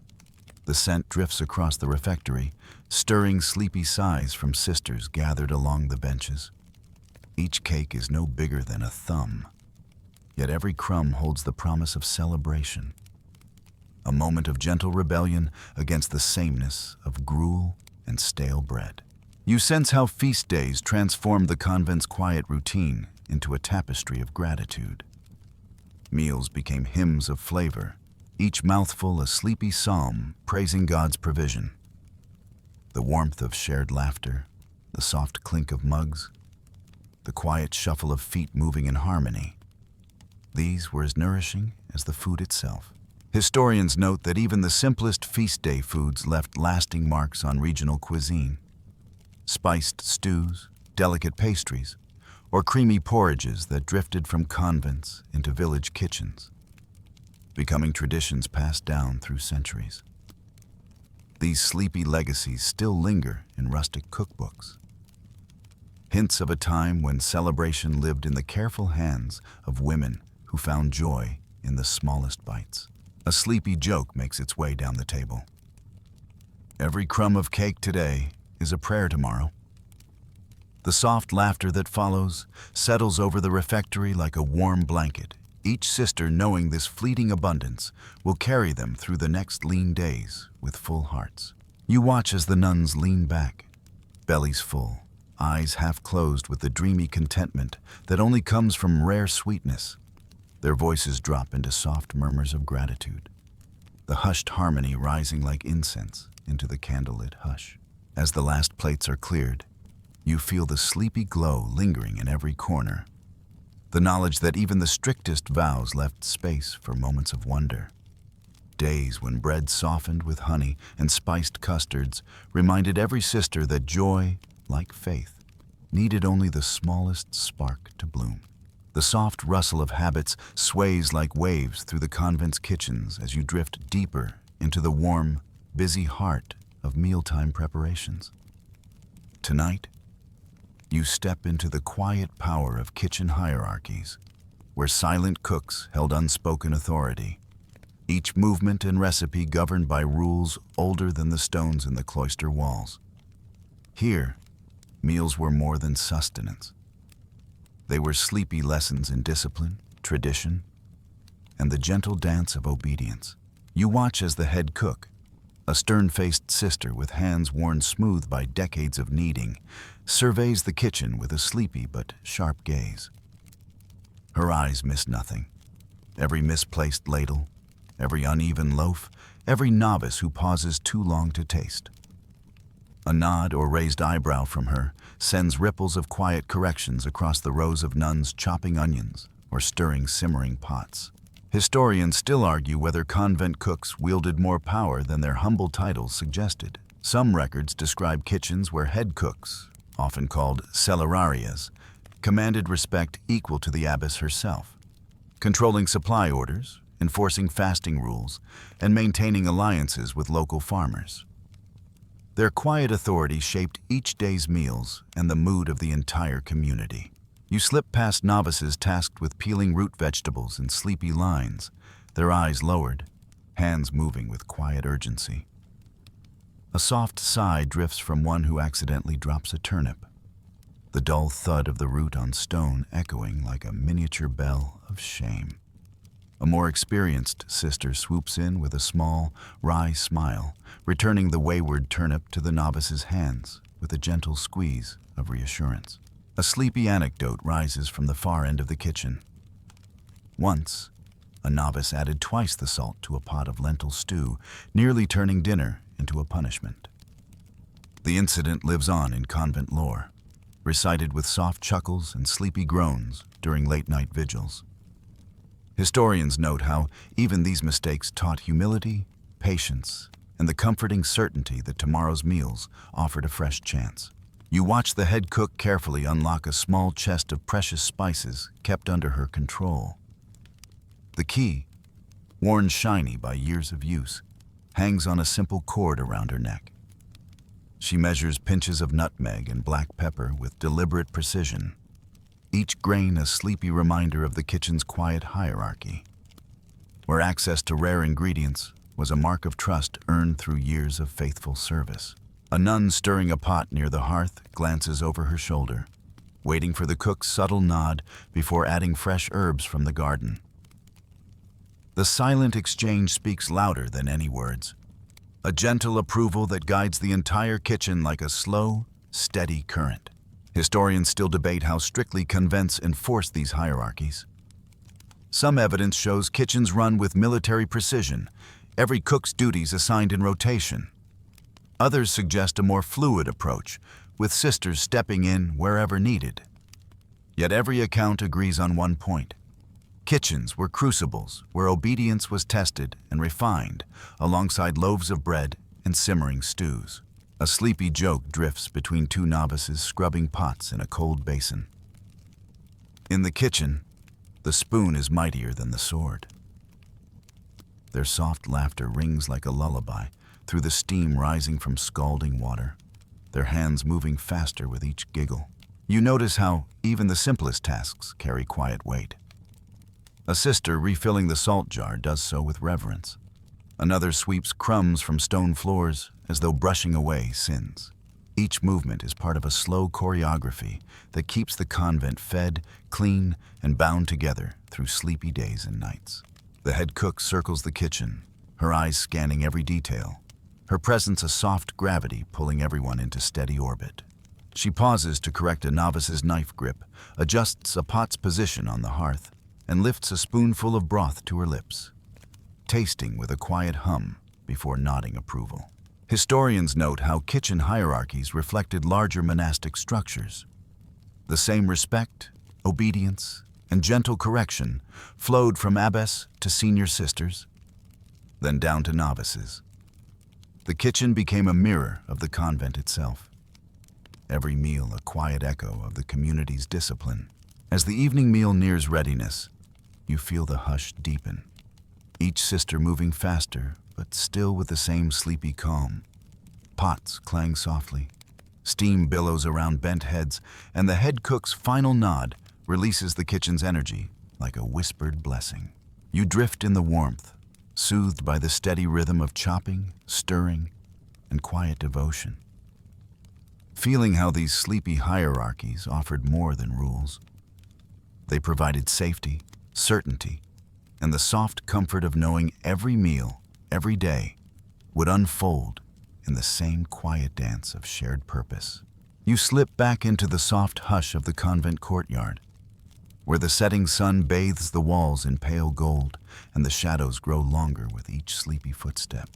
The scent drifts across the refectory, stirring sleepy sighs from sisters gathered along the benches. Each cake is no bigger than a thumb, yet every crumb holds the promise of celebration. A moment of gentle rebellion against the sameness of gruel and stale bread. You sense how feast days transformed the convent's quiet routine into a tapestry of gratitude. Meals became hymns of flavor, each mouthful a sleepy psalm praising God's provision. The warmth of shared laughter, the soft clink of mugs, the quiet shuffle of feet moving in harmony. These were as nourishing as the food itself. Historians note that even the simplest feast day foods left lasting marks on regional cuisine. Spiced stews, delicate pastries, or creamy porridges that drifted from convents into village kitchens, becoming traditions passed down through centuries. These sleepy legacies still linger in rustic cookbooks. Hints of a time when celebration lived in the careful hands of women who found joy in the smallest bites. A sleepy joke makes its way down the table. Every crumb of cake today is a prayer tomorrow. The soft laughter that follows settles over the refectory like a warm blanket each sister knowing this fleeting abundance will carry them through the next lean days with full hearts. You watch as the nuns lean back, bellies full, eyes half closed with the dreamy contentment that only comes from rare sweetness. Their voices drop into soft murmurs of gratitude, the hushed harmony rising like incense into the candlelit hush. As the last plates are cleared, you feel the sleepy glow lingering in every corner, the knowledge that even the strictest vows left space for moments of wonder. Days when bread softened with honey and spiced custards reminded every sister that joy, like faith, needed only the smallest spark to bloom. The soft rustle of habits sways like waves through the convent's kitchens as you drift deeper into the warm, busy heart of mealtime preparations. Tonight, you step into the quiet power of kitchen hierarchies, where silent cooks held unspoken authority, each movement and recipe governed by rules older than the stones in the cloister walls. Here, meals were more than sustenance. They were sleepy lessons in discipline, tradition, and the gentle dance of obedience. You watch as the head cook, a stern-faced sister with hands worn smooth by decades of kneading, surveys the kitchen with a sleepy but sharp gaze. Her eyes miss nothing. Every misplaced ladle, every uneven loaf, every novice who pauses too long to taste. A nod or raised eyebrow from her sends ripples of quiet corrections across the rows of nuns chopping onions or stirring simmering pots. Historians still argue whether convent cooks wielded more power than their humble titles suggested. Some records describe kitchens where head cooks, often called celerarias, commanded respect equal to the abbess herself, controlling supply orders, enforcing fasting rules, and maintaining alliances with local farmers. Their quiet authority shaped each day's meals and the mood of the entire community. You slip past novices tasked with peeling root vegetables in sleepy lines, their eyes lowered, hands moving with quiet urgency. A soft sigh drifts from one who accidentally drops a turnip, the dull thud of the root on stone echoing like a miniature bell of shame. A more experienced sister swoops in with a small, wry smile, returning the wayward turnip to the novice's hands with a gentle squeeze of reassurance. A sleepy anecdote rises from the far end of the kitchen. Once, a novice added twice the salt to a pot of lentil stew, nearly turning dinner into a punishment. The incident lives on in convent lore, recited with soft chuckles and sleepy groans during late-night vigils. Historians note how even these mistakes taught humility, patience, and the comforting certainty that tomorrow's meals offered a fresh chance. You watch the head cook carefully unlock a small chest of precious spices kept under her control. The key, worn shiny by years of use, hangs on a simple cord around her neck. She measures pinches of nutmeg and black pepper with deliberate precision, each grain a sleepy reminder of the kitchen's quiet hierarchy, where access to rare ingredients was a mark of trust earned through years of faithful service. A nun stirring a pot near the hearth glances over her shoulder, waiting for the cook's subtle nod before adding fresh herbs from the garden. The silent exchange speaks louder than any words, a gentle approval that guides the entire kitchen like a slow, steady current. Historians still debate how strictly convents enforce these hierarchies. Some evidence shows kitchens run with military precision, every cook's duties assigned in rotation. Others suggest a more fluid approach, with sisters stepping in wherever needed. Yet every account agrees on one point. Kitchens were crucibles where obedience was tested and refined, alongside loaves of bread and simmering stews. A sleepy joke drifts between two novices scrubbing pots in a cold basin. In the kitchen, the spoon is mightier than the sword. Their soft laughter rings like a lullaby through the steam rising from scalding water, their hands moving faster with each giggle. You notice how even the simplest tasks carry quiet weight. A sister refilling the salt jar does so with reverence. Another sweeps crumbs from stone floors as though brushing away sins. Each movement is part of a slow choreography that keeps the convent fed, clean, and bound together through sleepy days and nights. The head cook circles the kitchen, her eyes scanning every detail, her presence a soft gravity pulling everyone into steady orbit. She pauses to correct a novice's knife grip, adjusts a pot's position on the hearth, and lifts a spoonful of broth to her lips, tasting with a quiet hum before nodding approval. Historians note how kitchen hierarchies reflected larger monastic structures. The same respect, obedience, and gentle correction flowed from abbess to senior sisters, then down to novices. The kitchen became a mirror of the convent itself. Every meal a quiet echo of the community's discipline. As the evening meal nears readiness, you feel the hush deepen. Each sister moving faster, but still with the same sleepy calm. Pots clang softly, steam billows around bent heads, and the head cook's final nod releases the kitchen's energy like a whispered blessing. You drift in the warmth, soothed by the steady rhythm of chopping, stirring, and quiet devotion. Feeling how these sleepy hierarchies offered more than rules. They provided safety, certainty, and the soft comfort of knowing every meal, every day, would unfold in the same quiet dance of shared purpose. You slip back into the soft hush of the convent courtyard, where the setting sun bathes the walls in pale gold and the shadows grow longer with each sleepy footstep.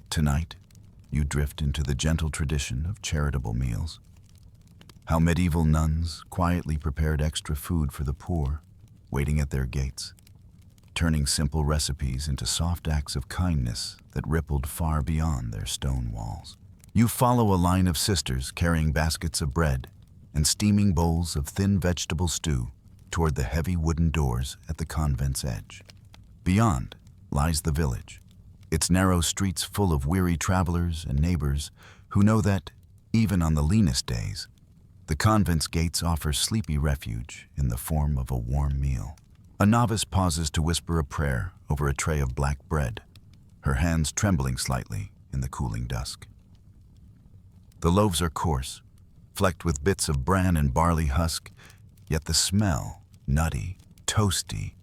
Tonight, you drift into the gentle tradition of charitable meals. How medieval nuns quietly prepared extra food for the poor, waiting at their gates, turning simple recipes into soft acts of kindness that rippled far beyond their stone walls. You follow a line of sisters carrying baskets of bread and steaming bowls of thin vegetable stew toward the heavy wooden doors at the convent's edge. Beyond lies the village, its narrow streets full of weary travelers and neighbors who know that, even on the leanest days, the convent's gates offer sleepy refuge in the form of a warm meal. A novice pauses to whisper a prayer over a tray of black bread, her hands trembling slightly in the cooling dusk. The loaves are coarse, flecked with bits of bran and barley husk, yet the smell, nutty, toasty,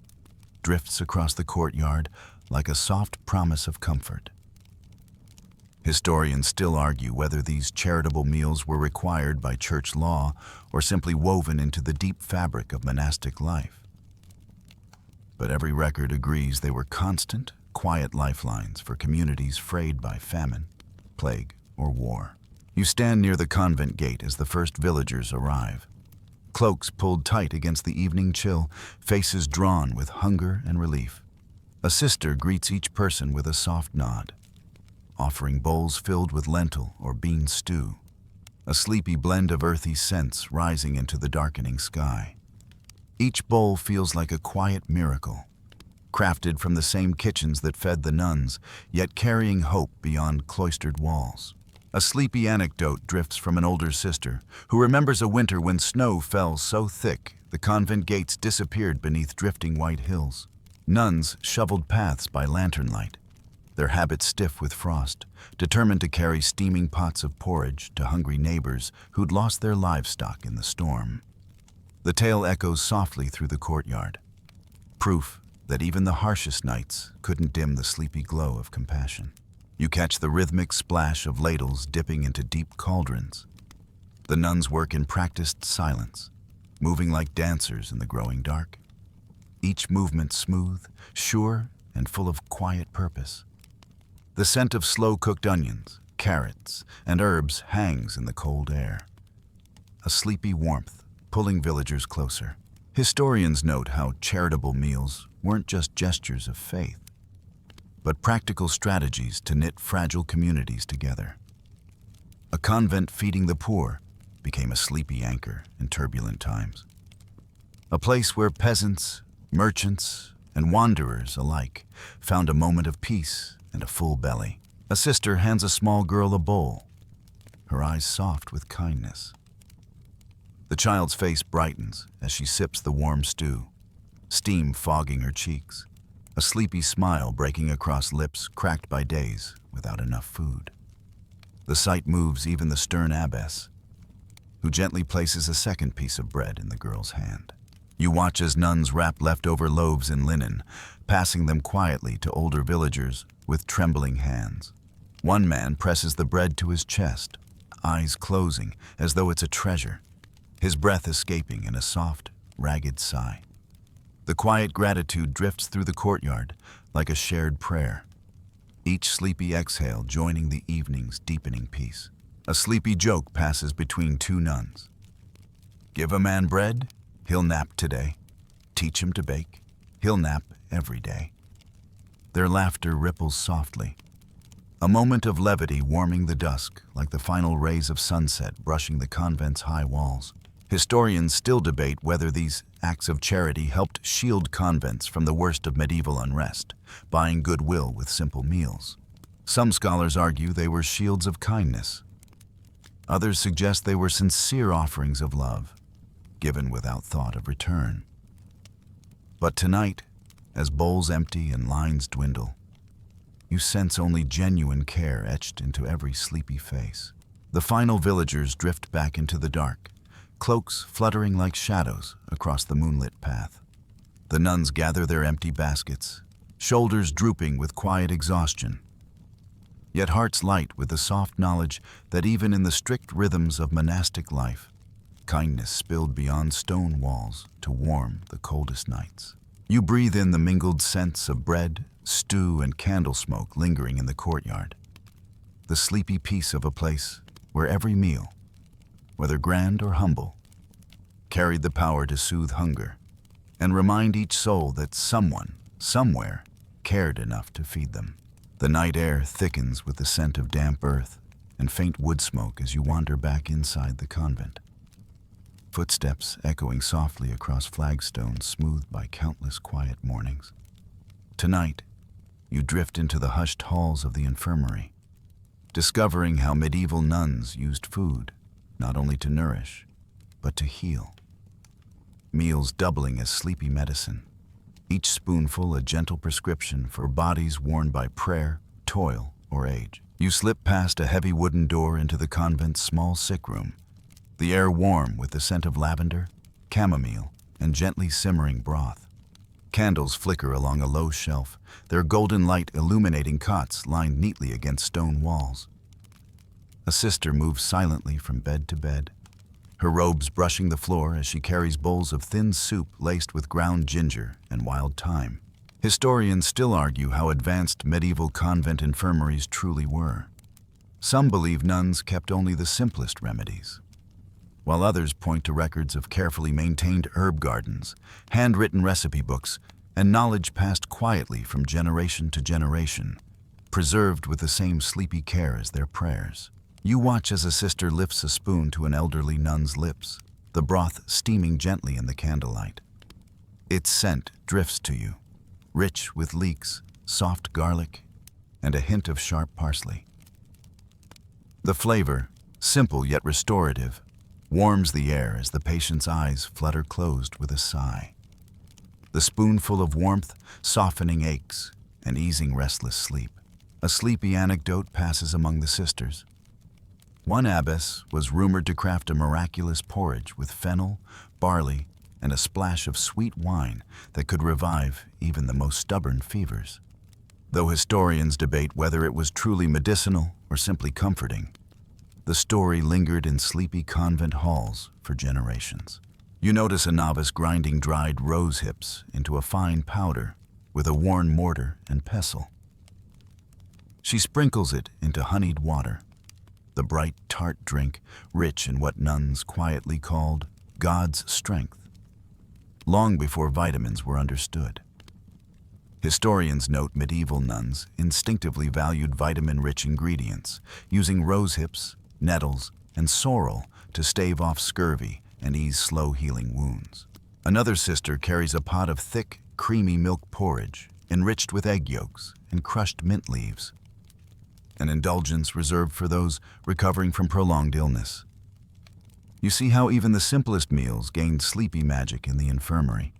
drifts across the courtyard like a soft promise of comfort. Historians still argue whether these charitable meals were required by church law or simply woven into the deep fabric of monastic life. But every record agrees they were constant, quiet lifelines for communities frayed by famine, plague, or war. You stand near the convent gate as the first villagers arrive. Cloaks pulled tight against the evening chill, faces drawn with hunger and relief. A sister greets each person with a soft nod, offering bowls filled with lentil or bean stew, a sleepy blend of earthy scents rising into the darkening sky. Each bowl feels like a quiet miracle, crafted from the same kitchens that fed the nuns, yet carrying hope beyond cloistered walls. A sleepy anecdote drifts from an older sister who remembers a winter when snow fell so thick the convent gates disappeared beneath drifting white hills. Nuns shoveled paths by lantern light, their habits stiff with frost, determined to carry steaming pots of porridge to hungry neighbors who'd lost their livestock in the storm. The tale echoes softly through the courtyard, proof that even the harshest nights couldn't dim the sleepy glow of compassion. You catch the rhythmic splash of ladles dipping into deep cauldrons. The nuns work in practiced silence, moving like dancers in the growing dark. Each movement smooth, sure, and full of quiet purpose. The scent of slow-cooked onions, carrots, and herbs hangs in the cold air. A sleepy warmth pulling villagers closer. Historians note how charitable meals weren't just gestures of faith, but practical strategies to knit fragile communities together. A convent feeding the poor became a sleepy anchor in turbulent times. A place where peasants, merchants, and wanderers alike found a moment of peace and a full belly. A sister hands a small girl a bowl, her eyes soft with kindness. The child's face brightens as she sips the warm stew, steam fogging her cheeks, a sleepy smile breaking across lips cracked by days without enough food. The sight moves even the stern abbess, who gently places a second piece of bread in the girl's hand. You watch as nuns wrap leftover loaves in linen, passing them quietly to older villagers with trembling hands. One man presses the bread to his chest, eyes closing as though it's a treasure, his breath escaping in a soft, ragged sigh. The quiet gratitude drifts through the courtyard like a shared prayer, each sleepy exhale joining the evening's deepening peace. A sleepy joke passes between two nuns. Give a man bread, he'll nap today. Teach him to bake, he'll nap every day. Their laughter ripples softly, a moment of levity warming the dusk like the final rays of sunset brushing the convent's high walls. Historians still debate whether these acts of charity helped shield convents from the worst of medieval unrest, buying goodwill with simple meals. Some scholars argue they were shields of kindness. Others suggest they were sincere offerings of love, given without thought of return. But tonight, as bowls empty and lines dwindle, you sense only genuine care etched into every sleepy face. The final villagers drift back into the dark, cloaks fluttering like shadows across the moonlit path. The nuns gather their empty baskets, shoulders drooping with quiet exhaustion, yet hearts light with the soft knowledge that even in the strict rhythms of monastic life, kindness spilled beyond stone walls to warm the coldest nights. You breathe in the mingled scents of bread, stew, and candle smoke lingering in the courtyard, the sleepy peace of a place where every meal, whether grand or humble, carried the power to soothe hunger and remind each soul that someone, somewhere, cared enough to feed them. The night air thickens with the scent of damp earth and faint wood smoke as you wander back inside the convent. Footsteps echoing softly across flagstones smoothed by countless quiet mornings. Tonight, you drift into the hushed halls of the infirmary, discovering how medieval nuns used food not only to nourish, but to heal. Meals doubling as sleepy medicine, each spoonful a gentle prescription for bodies worn by prayer, toil, or age. You slip past a heavy wooden door into the convent's small sick room, the air warm with the scent of lavender, chamomile, and gently simmering broth. Candles flicker along a low shelf, their golden light illuminating cots lined neatly against stone walls. A sister moves silently from bed to bed, her robes brushing the floor as she carries bowls of thin soup laced with ground ginger and wild thyme. Historians still argue how advanced medieval convent infirmaries truly were. Some believe nuns kept only the simplest remedies, while others point to records of carefully maintained herb gardens, handwritten recipe books, and knowledge passed quietly from generation to generation, preserved with the same sleepy care as their prayers. You watch as a sister lifts a spoon to an elderly nun's lips, the broth steaming gently in the candlelight. Its scent drifts to you, rich with leeks, soft garlic, and a hint of sharp parsley. The flavor, simple yet restorative, warms the air as the patient's eyes flutter closed with a sigh. The spoonful of warmth softening aches and easing restless sleep. A sleepy anecdote passes among the sisters. One abbess was rumored to craft a miraculous porridge with fennel, barley, and a splash of sweet wine that could revive even the most stubborn fevers. Though historians debate whether it was truly medicinal or simply comforting, the story lingered in sleepy convent halls for generations. You notice a novice grinding dried rose hips into a fine powder with a worn mortar and pestle. She sprinkles it into honeyed water, the bright, tart drink rich in what nuns quietly called God's strength, long before vitamins were understood. Historians note medieval nuns instinctively valued vitamin-rich ingredients, using rose hips, nettles, and sorrel to stave off scurvy and ease slow-healing wounds. Another sister carries a pot of thick, creamy milk porridge, enriched with egg yolks and crushed mint leaves, an indulgence reserved for those recovering from prolonged illness. You see how even the simplest meals gained sleepy magic in the infirmary,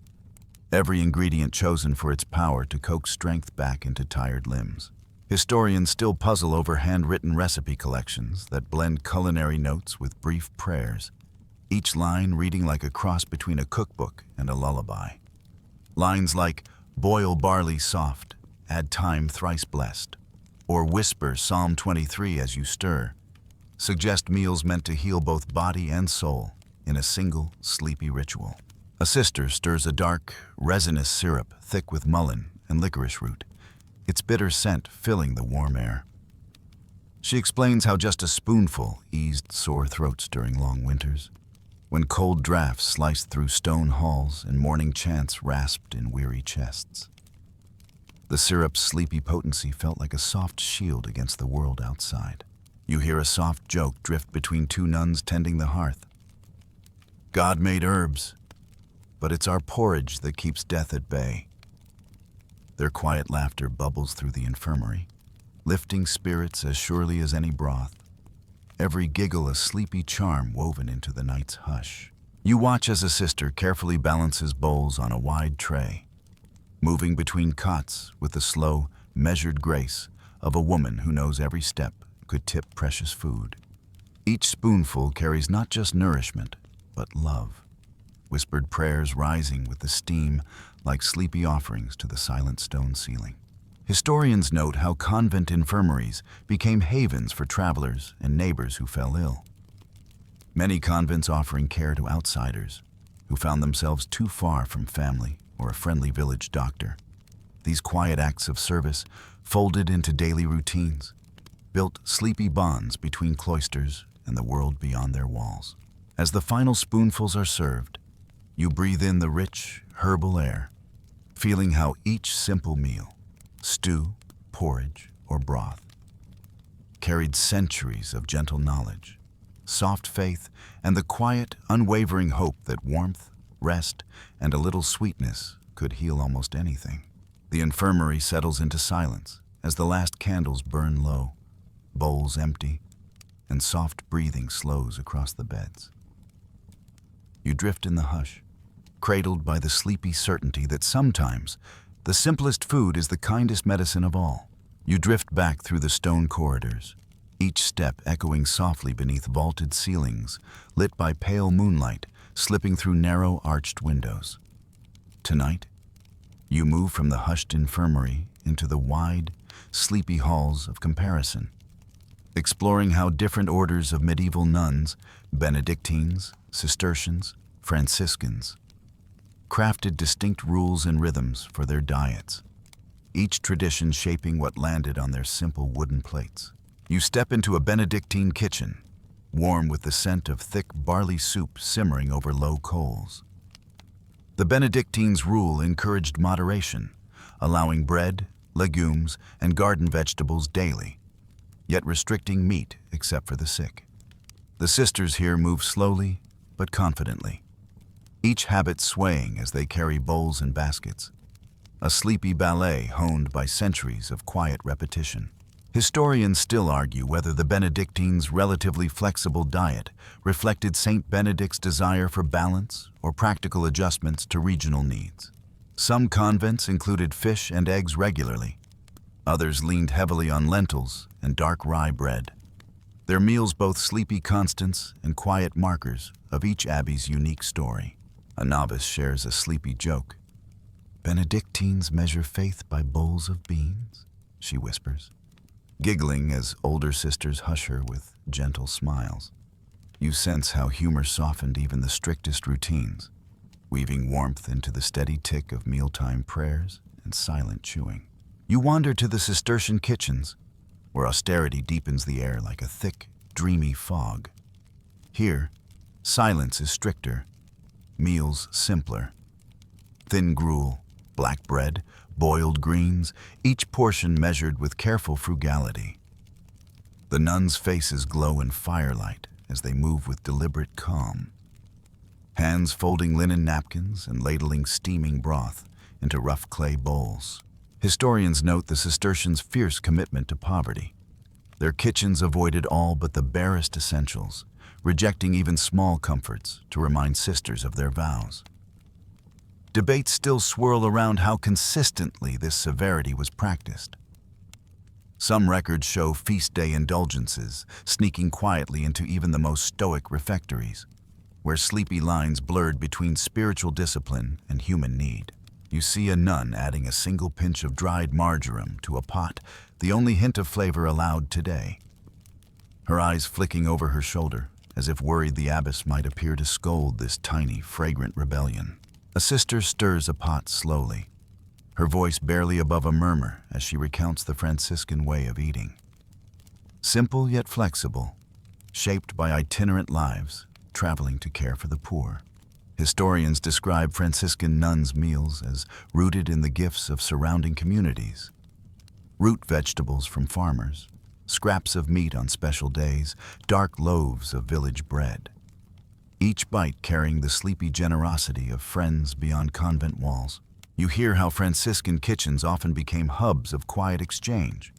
every ingredient chosen for its power to coax strength back into tired limbs. Historians still puzzle over handwritten recipe collections that blend culinary notes with brief prayers, each line reading like a cross between a cookbook and a lullaby. Lines like, "Boil barley soft, add thyme thrice blessed," or "Whisper Psalm 23 as you stir," suggest meals meant to heal both body and soul in a single, sleepy ritual. A sister stirs a dark, resinous syrup thick with mullein and licorice root, its bitter scent filling the warm air. She explains how just a spoonful eased sore throats during long winters, when cold drafts sliced through stone halls and morning chants rasped in weary chests. The syrup's sleepy potency felt like a soft shield against the world outside. You hear a soft joke drift between two nuns tending the hearth. "God made herbs, but it's our porridge that keeps death at bay." Their quiet laughter bubbles through the infirmary, lifting spirits as surely as any broth, every giggle a sleepy charm woven into the night's hush. You watch as a sister carefully balances bowls on a wide tray, moving between cots with the slow, measured grace of a woman who knows every step could tip precious food. Each spoonful carries not just nourishment, but love, whispered prayers rising with the steam like sleepy offerings to the silent stone ceiling. Historians note how convent infirmaries became havens for travelers and neighbors who fell ill. Many convents offering care to outsiders who found themselves too far from family or a friendly village doctor. These quiet acts of service, folded into daily routines, built sleepy bonds between cloisters and the world beyond their walls. As the final spoonfuls are served, you breathe in the rich, herbal air, feeling how each simple meal, stew, porridge, or broth, carried centuries of gentle knowledge, soft faith, and the quiet, unwavering hope that warmth, rest, and a little sweetness could heal almost anything. The infirmary settles into silence as the last candles burn low, bowls empty, and soft breathing slows across the beds. You drift in the hush, cradled by the sleepy certainty that sometimes the simplest food is the kindest medicine of all. You drift back through the stone corridors, each step echoing softly beneath vaulted ceilings lit by pale moonlight slipping through narrow arched windows. Tonight, you move from the hushed infirmary into the wide, sleepy halls of comparison, exploring how different orders of medieval nuns, Benedictines, Cistercians, Franciscans, crafted distinct rules and rhythms for their diets, each tradition shaping what landed on their simple wooden plates. You step into a Benedictine kitchen, warm with the scent of thick barley soup simmering over low coals. The Benedictines' rule encouraged moderation, allowing bread, legumes, and garden vegetables daily, yet restricting meat except for the sick. The sisters here move slowly but confidently, each habit swaying as they carry bowls and baskets, a sleepy ballet honed by centuries of quiet repetition. Historians still argue whether the Benedictines' relatively flexible diet reflected Saint Benedict's desire for balance or practical adjustments to regional needs. Some convents included fish and eggs regularly. Others leaned heavily on lentils and dark rye bread. Their meals both sleepy constants and quiet markers of each abbey's unique story. A novice shares a sleepy joke. "Benedictines measure faith by bowls of beans," she whispers, giggling as older sisters hush her with gentle smiles. You sense how humor softened even the strictest routines, weaving warmth into the steady tick of mealtime prayers and silent chewing. You wander to the Cistercian kitchens, where austerity deepens the air like a thick, dreamy fog. Here, silence is stricter, meals simpler. Thin gruel, black bread, boiled greens, each portion measured with careful frugality. The nuns' faces glow in firelight as they move with deliberate calm, hands folding linen napkins and ladling steaming broth into rough clay bowls. Historians note the Cistercians' fierce commitment to poverty. Their kitchens avoided all but the barest essentials, rejecting even small comforts to remind sisters of their vows. Debates still swirl around how consistently this severity was practiced. Some records show feast day indulgences sneaking quietly into even the most stoic refectories, where sleepy lines blurred between spiritual discipline and human need. You see a nun adding a single pinch of dried marjoram to a pot, the only hint of flavor allowed today. Her eyes flicking over her shoulder, as if worried the abbess might appear to scold this tiny, fragrant rebellion. A sister stirs a pot slowly, her voice barely above a murmur as she recounts the Franciscan way of eating. Simple yet flexible, shaped by itinerant lives, traveling to care for the poor. Historians describe Franciscan nuns' meals as rooted in the gifts of surrounding communities. Root vegetables from farmers, scraps of meat on special days, dark loaves of village bread. Each bite carrying the sleepy generosity of friends beyond convent walls. You hear how Franciscan kitchens often became hubs of quiet exchange,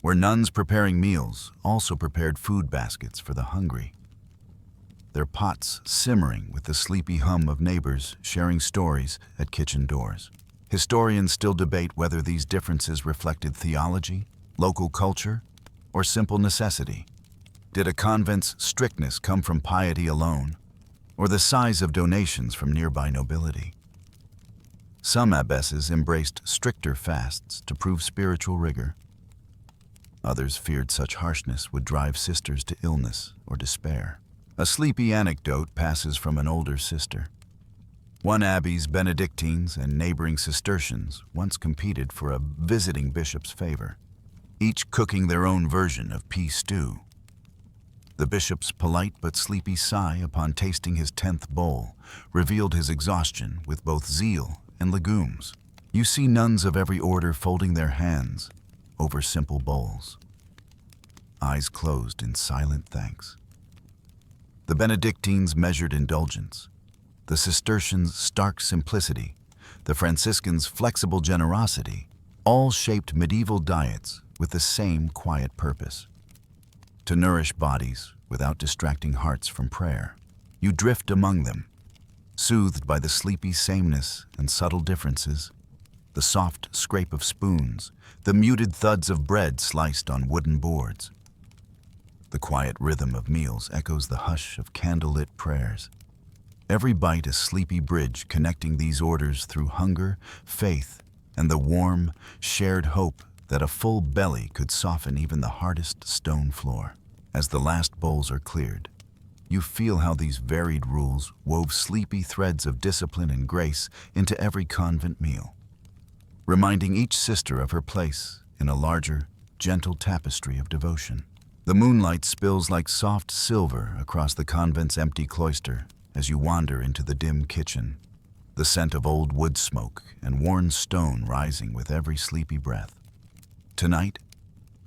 where nuns preparing meals also prepared food baskets for the hungry, their pots simmering with the sleepy hum of neighbors sharing stories at kitchen doors. Historians still debate whether these differences reflected theology, local culture, or simple necessity. Did a convent's strictness come from piety alone, or the size of donations from nearby nobility? Some abbesses embraced stricter fasts to prove spiritual rigor. Others feared such harshness would drive sisters to illness or despair. A sleepy anecdote passes from an older sister. One abbey's Benedictines and neighboring Cistercians once competed for a visiting bishop's favor, each cooking their own version of pea stew. The bishop's polite but sleepy sigh upon tasting his 10th bowl revealed his exhaustion with both zeal and legumes. You see nuns of every order folding their hands over simple bowls, eyes closed in silent thanks. The Benedictines measured indulgence, the Cistercians' stark simplicity, the Franciscans' flexible generosity, all shaped medieval diets with the same quiet purpose: to nourish bodies without distracting hearts from prayer. You drift among them, soothed by the sleepy sameness and subtle differences, the soft scrape of spoons, the muted thuds of bread sliced on wooden boards. The quiet rhythm of meals echoes the hush of candlelit prayers. Every bite a sleepy bridge connecting these orders through hunger, faith, and the warm, shared hope that a full belly could soften even the hardest stone floor. As the last bowls are cleared, you feel how these varied rules wove sleepy threads of discipline and grace into every convent meal, reminding each sister of her place in a larger, gentle tapestry of devotion. The moonlight spills like soft silver across the convent's empty cloister as you wander into the dim kitchen, the scent of old wood smoke and worn stone rising with every sleepy breath. Tonight,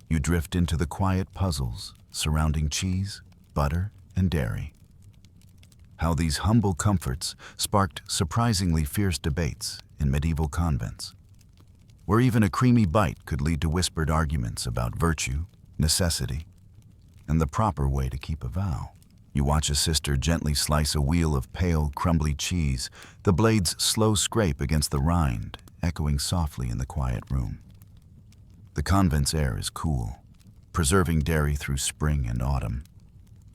you drift into the quiet puzzles surrounding cheese, butter, and dairy. How these humble comforts sparked surprisingly fierce debates in medieval convents, where even a creamy bite could lead to whispered arguments about virtue, necessity, and the proper way to keep a vow. You watch a sister gently slice a wheel of pale, crumbly cheese, the blade's slow scrape against the rind, echoing softly in the quiet room. The convent's air is cool, preserving dairy through spring and autumn,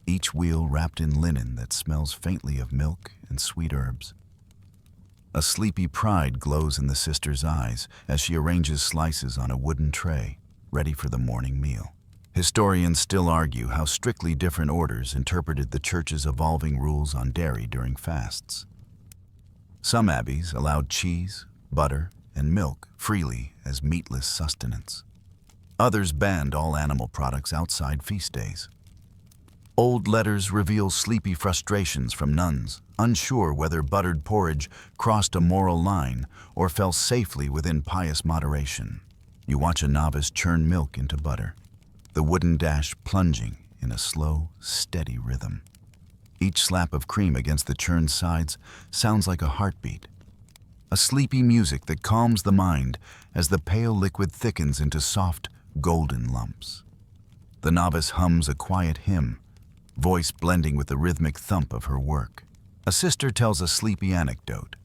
each wheel wrapped in linen that smells faintly of milk and sweet herbs. A sleepy pride glows in the sister's eyes as she arranges slices on a wooden tray, ready for the morning meal. Historians still argue how strictly different orders interpreted the Church's evolving rules on dairy during fasts. Some abbeys allowed cheese, butter, and milk freely as meatless sustenance. Others banned all animal products outside feast days. Old letters reveal sleepy frustrations from nuns, unsure whether buttered porridge crossed a moral line or fell safely within pious moderation. You watch a novice churn milk into butter, the wooden dash plunging in a slow, steady rhythm. Each slap of cream against the churned sides sounds like a heartbeat, a sleepy music that calms the mind as the pale liquid thickens into soft, golden lumps. The novice hums a quiet hymn, voice blending with the rhythmic thump of her work. A sister tells a sleepy anecdote.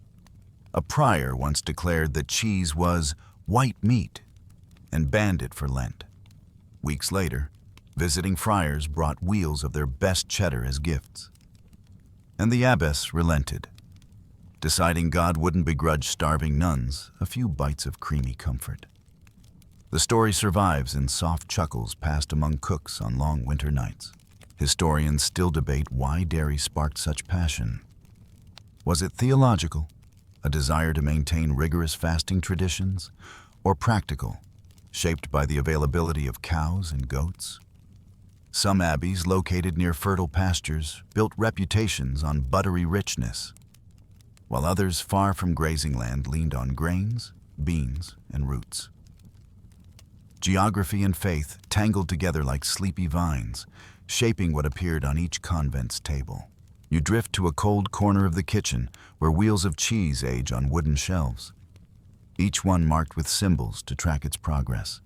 A prior once declared that cheese was white meat and banned it for Lent. Weeks later, visiting friars brought wheels of their best cheddar as gifts. And the abbess relented, deciding God wouldn't begrudge starving nuns a few bites of creamy comfort. The story survives in soft chuckles passed among cooks on long winter nights. Historians still debate why dairy sparked such passion. Was it theological, a desire to maintain rigorous fasting traditions, or practical, shaped by the availability of cows and goats? Some abbeys located near fertile pastures built reputations on buttery richness, while others far from grazing land leaned on grains, beans, and roots. Geography and faith tangled together like sleepy vines, shaping what appeared on each convent's table. You drift to a cold corner of the kitchen where wheels of cheese age on wooden shelves, each one marked with symbols to track its progress.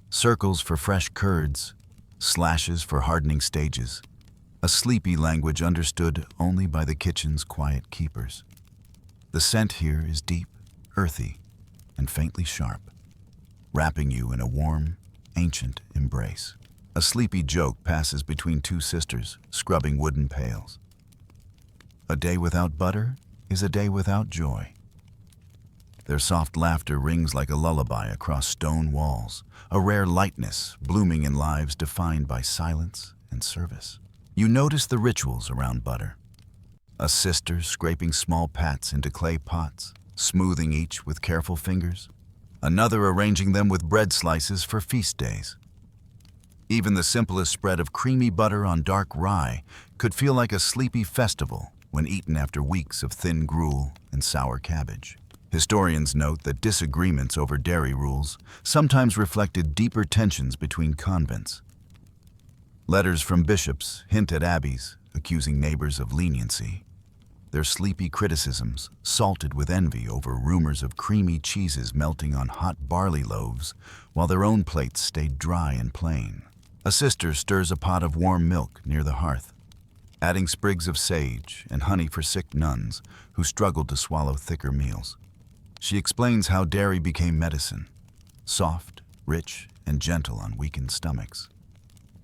Circles for fresh curds, slashes for hardening stages, a sleepy language understood only by the kitchen's quiet keepers. The scent here is deep, earthy, and faintly sharp, wrapping you in a warm, ancient embrace. A sleepy joke passes between two sisters scrubbing wooden pails. A day without butter is a day without joy. Their soft laughter rings like a lullaby across stone walls, a rare lightness blooming in lives defined by silence and service. You notice the rituals around butter. A sister scraping small pats into clay pots, smoothing each with careful fingers. Another arranging them with bread slices for feast days. Even the simplest spread of creamy butter on dark rye could feel like a sleepy festival when eaten after weeks of thin gruel and sour cabbage. Historians note that disagreements over dairy rules sometimes reflected deeper tensions between convents. Letters from bishops hint at abbeys, accusing neighbors of leniency. Their sleepy criticisms salted with envy over rumors of creamy cheeses melting on hot barley loaves, while their own plates stayed dry and plain. A sister stirs a pot of warm milk near the hearth, adding sprigs of sage and honey for sick nuns who struggled to swallow thicker meals. She explains how dairy became medicine, soft, rich, and gentle on weakened stomachs,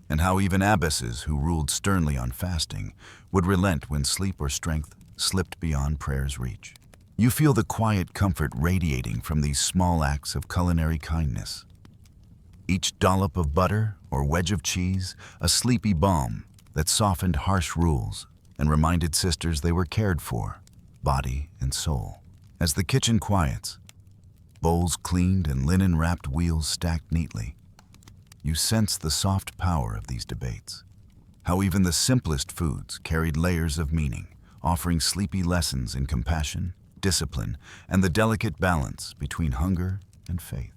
and how even abbesses who ruled sternly on fasting would relent when sleep or strength slipped beyond prayer's reach. You feel the quiet comfort radiating from these small acts of culinary kindness. Each dollop of butter or wedge of cheese, a sleepy balm that softened harsh rules and reminded sisters they were cared for, body and soul. As the kitchen quiets, bowls cleaned and linen-wrapped wheels stacked neatly, you sense the soft power of these debates. How even the simplest foods carried layers of meaning, offering sleepy lessons in compassion, discipline, and the delicate balance between hunger and faith.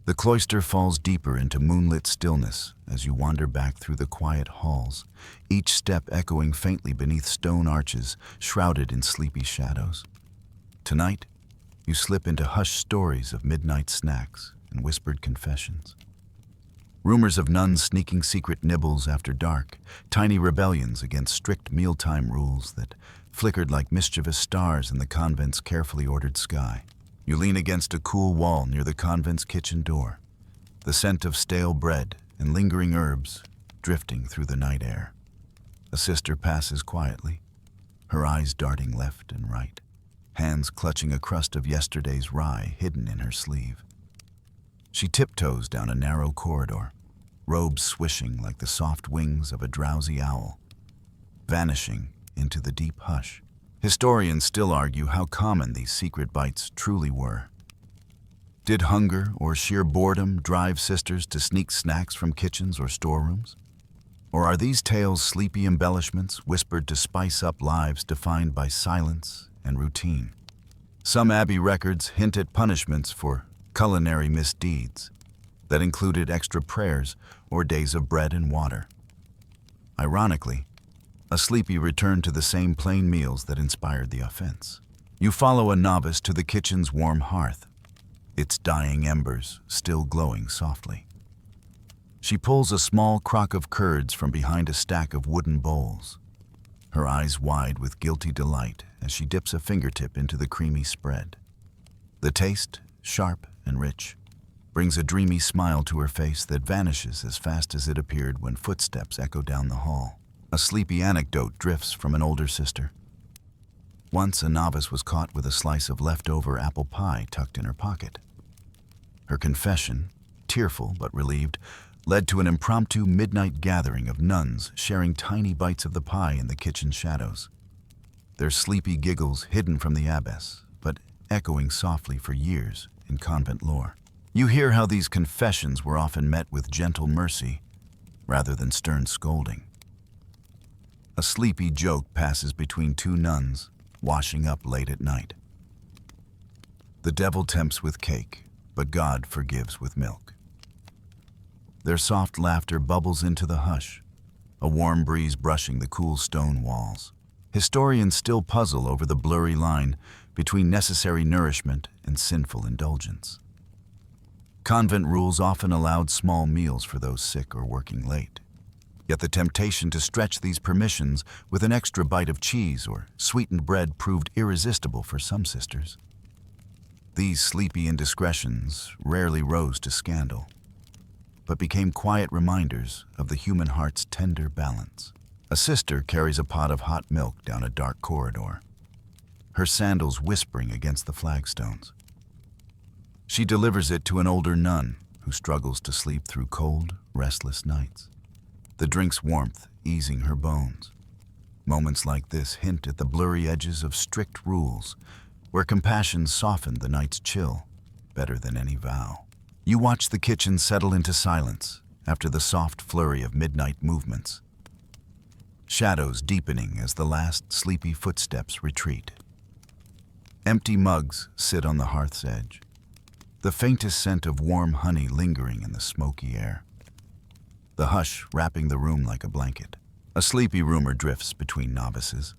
The cloister falls deeper into moonlit stillness as you wander back through the quiet halls, each step echoing faintly beneath stone arches shrouded in sleepy shadows. Tonight, you slip into hushed stories of midnight snacks and whispered confessions. Rumors of nuns sneaking secret nibbles after dark, tiny rebellions against strict mealtime rules that flickered like mischievous stars in the convent's carefully ordered sky. You lean against a cool wall near the convent's kitchen door, the scent of stale bread and lingering herbs drifting through the night air. A sister passes quietly, her eyes darting left and right, hands clutching a crust of yesterday's rye hidden in her sleeve. She tiptoes down a narrow corridor, robes swishing like the soft wings of a drowsy owl, vanishing into the deep hush. Historians still argue how common these secret bites truly were. Did hunger or sheer boredom drive sisters to sneak snacks from kitchens or storerooms? Or are these tales sleepy embellishments whispered to spice up lives defined by silence and routine? Some abbey records hint at punishments for culinary misdeeds that included extra prayers or days of bread and water. Ironically, a sleepy returned to the same plain meals that inspired the offense. You follow a novice to the kitchen's warm hearth, its dying embers still glowing softly. She pulls a small crock of curds from behind a stack of wooden bowls, her eyes wide with guilty delight as she dips a fingertip into the creamy spread. The taste, sharp and rich, brings a dreamy smile to her face that vanishes as fast as it appeared when footsteps echo down the hall. A sleepy anecdote drifts from an older sister. Once a novice was caught with a slice of leftover apple pie tucked in her pocket. Her confession, tearful but relieved, led to an impromptu midnight gathering of nuns sharing tiny bites of the pie in the kitchen shadows. Their sleepy giggles hidden from the abbess, but echoing softly for years in convent lore. You hear how these confessions were often met with gentle mercy rather than stern scolding. A sleepy joke passes between two nuns washing up late at night. The devil tempts with cake, but God forgives with milk. Their soft laughter bubbles into the hush, a warm breeze brushing the cool stone walls. Historians still puzzle over the blurry line between necessary nourishment and sinful indulgence. Convent rules often allowed small meals for those sick or working late. Yet the temptation to stretch these permissions with an extra bite of cheese or sweetened bread proved irresistible for some sisters. These sleepy indiscretions rarely rose to scandal, but became quiet reminders of the human heart's tender balance. A sister carries a pot of hot milk down a dark corridor, her sandals whispering against the flagstones. She delivers it to an older nun who struggles to sleep through cold, restless nights, the drink's warmth easing her bones. Moments like this hint at the blurry edges of strict rules, where compassion softened the night's chill better than any vow. You watch the kitchen settle into silence after the soft flurry of midnight movements, shadows deepening as the last sleepy footsteps retreat. Empty mugs sit on the hearth's edge, the faintest scent of warm honey lingering in the smoky air. The hush wrapping the room like a blanket. A sleepy rumor drifts between novices.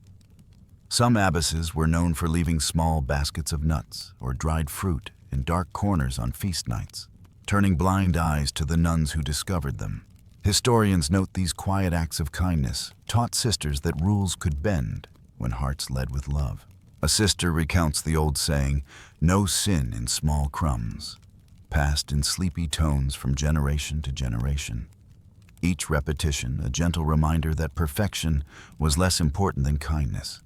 Some abbesses were known for leaving small baskets of nuts or dried fruit in dark corners on feast nights, turning blind eyes to the nuns who discovered them. Historians note these quiet acts of kindness taught sisters that rules could bend when hearts led with love. A sister recounts the old saying, "No sin in small crumbs," passed in sleepy tones from generation to generation. Each repetition a gentle reminder that perfection was less important than kindness,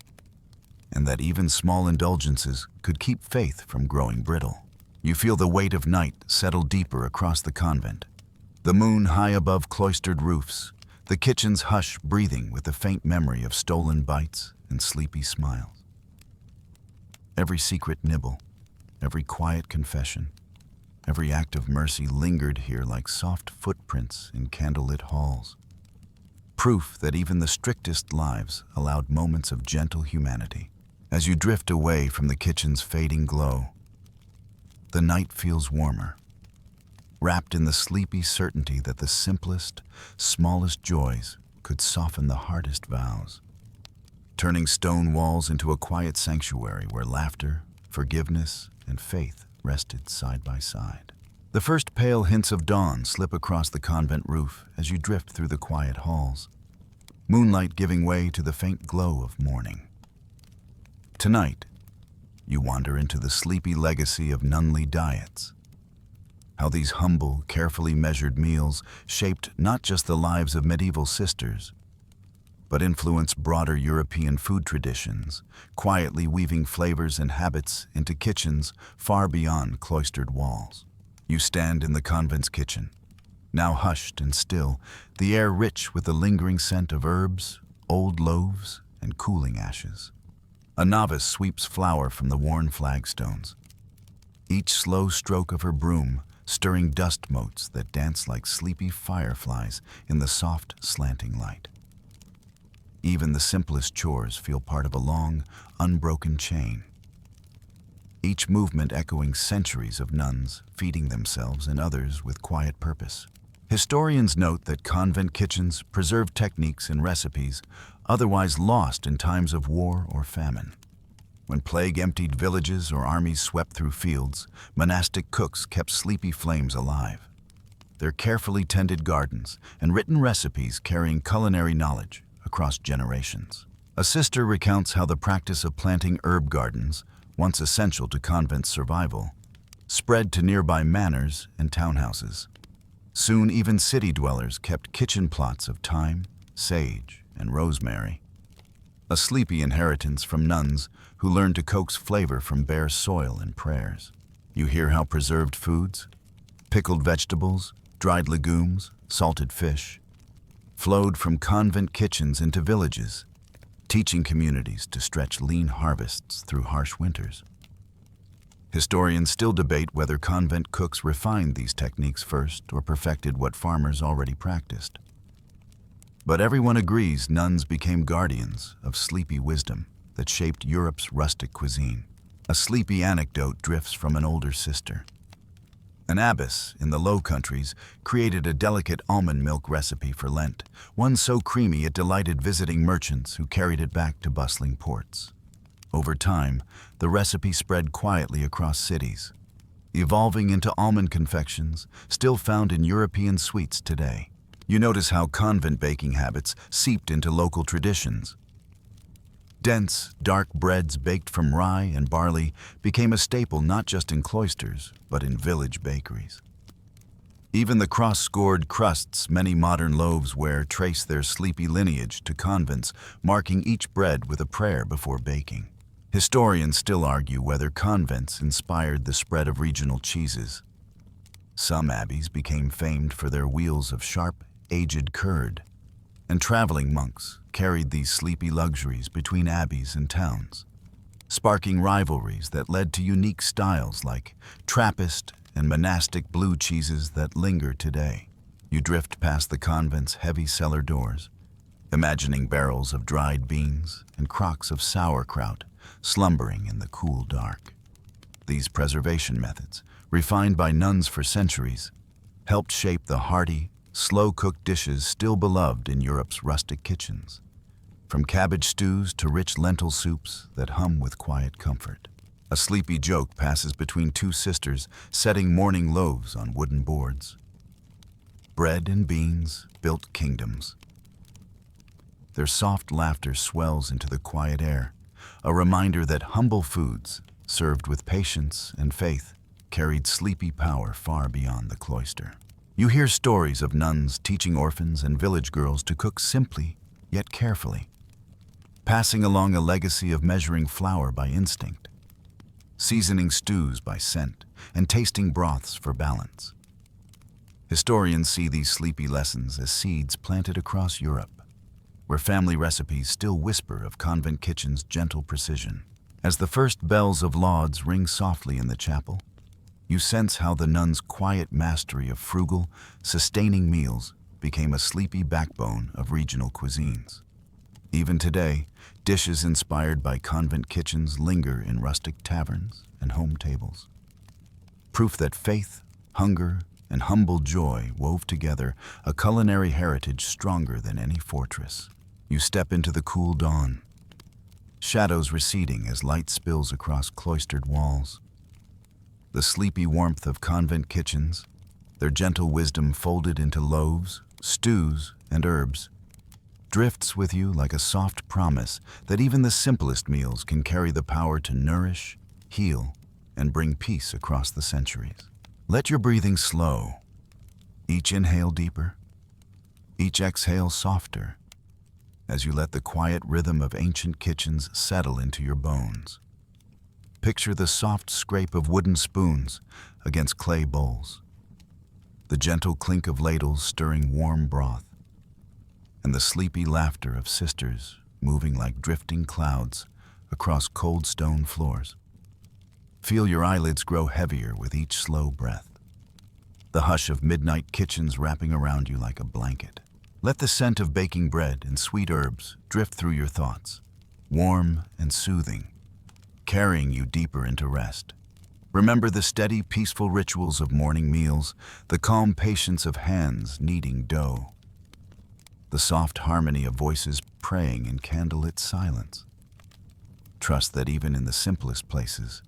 and that even small indulgences could keep faith from growing brittle. You feel the weight of night settle deeper across the convent, the moon high above cloistered roofs, the kitchen's hush breathing with the faint memory of stolen bites and sleepy smiles. Every secret nibble, every quiet confession, every act of mercy lingered here like soft footprints in candlelit halls. Proof that even the strictest lives allowed moments of gentle humanity. As you drift away from the kitchen's fading glow, the night feels warmer, wrapped in the sleepy certainty that the simplest, smallest joys could soften the hardest vows, turning stone walls into a quiet sanctuary where laughter, forgiveness, and faith rested side by side. The first pale hints of dawn slip across the convent roof as you drift through the quiet halls, moonlight giving way to the faint glow of morning. Tonight, you wander into the sleepy legacy of nunly diets, how these humble, carefully measured meals shaped not just the lives of medieval sisters, but influenced broader European food traditions, quietly weaving flavors and habits into kitchens far beyond cloistered walls. You stand in the convent's kitchen, now hushed and still, the air rich with the lingering scent of herbs, old loaves, and cooling ashes. A novice sweeps flour from the worn flagstones, each slow stroke of her broom stirring dust motes that dance like sleepy fireflies in the soft, slanting light. Even the simplest chores feel part of a long, unbroken chain, each movement echoing centuries of nuns feeding themselves and others with quiet purpose. Historians note that convent kitchens preserve techniques and recipes otherwise lost in times of war or famine. When plague emptied villages or armies swept through fields, monastic cooks kept sleepy flames alive, their carefully tended gardens and written recipes carrying culinary knowledge across generations. A sister recounts how the practice of planting herb gardens, once essential to convent survival, spread to nearby manors and townhouses. Soon even city dwellers kept kitchen plots of thyme, sage, and rosemary. A sleepy inheritance from nuns who learned to coax flavor from bare soil and prayers. You hear how preserved foods, pickled vegetables, dried legumes, salted fish, flowed from convent kitchens into villages, teaching communities to stretch lean harvests through harsh winters. Historians still debate whether convent cooks refined these techniques first or perfected what farmers already practiced. But everyone agrees nuns became guardians of sleepy wisdom that shaped Europe's rustic cuisine. A sleepy anecdote drifts from an older sister. An abbess in the Low Countries created a delicate almond milk recipe for Lent, one so creamy it delighted visiting merchants who carried it back to bustling ports. Over time, the recipe spread quietly across cities, evolving into almond confections still found in European sweets today. You notice how convent baking habits seeped into local traditions. Dense, dark breads baked from rye and barley became a staple not just in cloisters, but in village bakeries. Even the cross-scored crusts many modern loaves wear trace their sleepy lineage to convents, marking each bread with a prayer before baking. Historians still argue whether convents inspired the spread of regional cheeses. Some abbeys became famed for their wheels of sharp, aged curd, and traveling monks carried these sleepy luxuries between abbeys and towns, sparking rivalries that led to unique styles like Trappist and monastic blue cheeses that linger today. You drift past the convent's heavy cellar doors, imagining barrels of dried beans and crocks of sauerkraut slumbering in the cool dark. These preservation methods, refined by nuns for centuries, helped shape the hearty, slow-cooked dishes still beloved in Europe's rustic kitchens, from cabbage stews to rich lentil soups that hum with quiet comfort. A sleepy joke passes between two sisters setting morning loaves on wooden boards. Bread and beans built kingdoms. Their soft laughter swells into the quiet air, a reminder that humble foods, served with patience and faith, carried sleepy power far beyond the cloister. You hear stories of nuns teaching orphans and village girls to cook simply, yet carefully, passing along a legacy of measuring flour by instinct, seasoning stews by scent, and tasting broths for balance. Historians see these sleepy lessons as seeds planted across Europe, where family recipes still whisper of convent kitchens' gentle precision. As the first bells of lauds ring softly in the chapel, you sense how the nuns' quiet mastery of frugal, sustaining meals became a sleepy backbone of regional cuisines. Even today, dishes inspired by convent kitchens linger in rustic taverns and home tables. Proof that faith, hunger, and humble joy wove together a culinary heritage stronger than any fortress. You step into the cool dawn, shadows receding as light spills across cloistered walls. The sleepy warmth of convent kitchens, their gentle wisdom folded into loaves, stews, and herbs, drifts with you like a soft promise that even the simplest meals can carry the power to nourish, heal, and bring peace across the centuries. Let your breathing slow, each inhale deeper, each exhale softer, as you let the quiet rhythm of ancient kitchens settle into your bones. Picture the soft scrape of wooden spoons against clay bowls, the gentle clink of ladles stirring warm broth, and the sleepy laughter of sisters moving like drifting clouds across cold stone floors. Feel your eyelids grow heavier with each slow breath, the hush of midnight kitchens wrapping around you like a blanket. Let the scent of baking bread and sweet herbs drift through your thoughts, warm and soothing, carrying you deeper into rest. Remember the steady, peaceful rituals of morning meals, the calm patience of hands kneading dough, the soft harmony of voices praying in candlelit silence. Trust that even in the simplest places,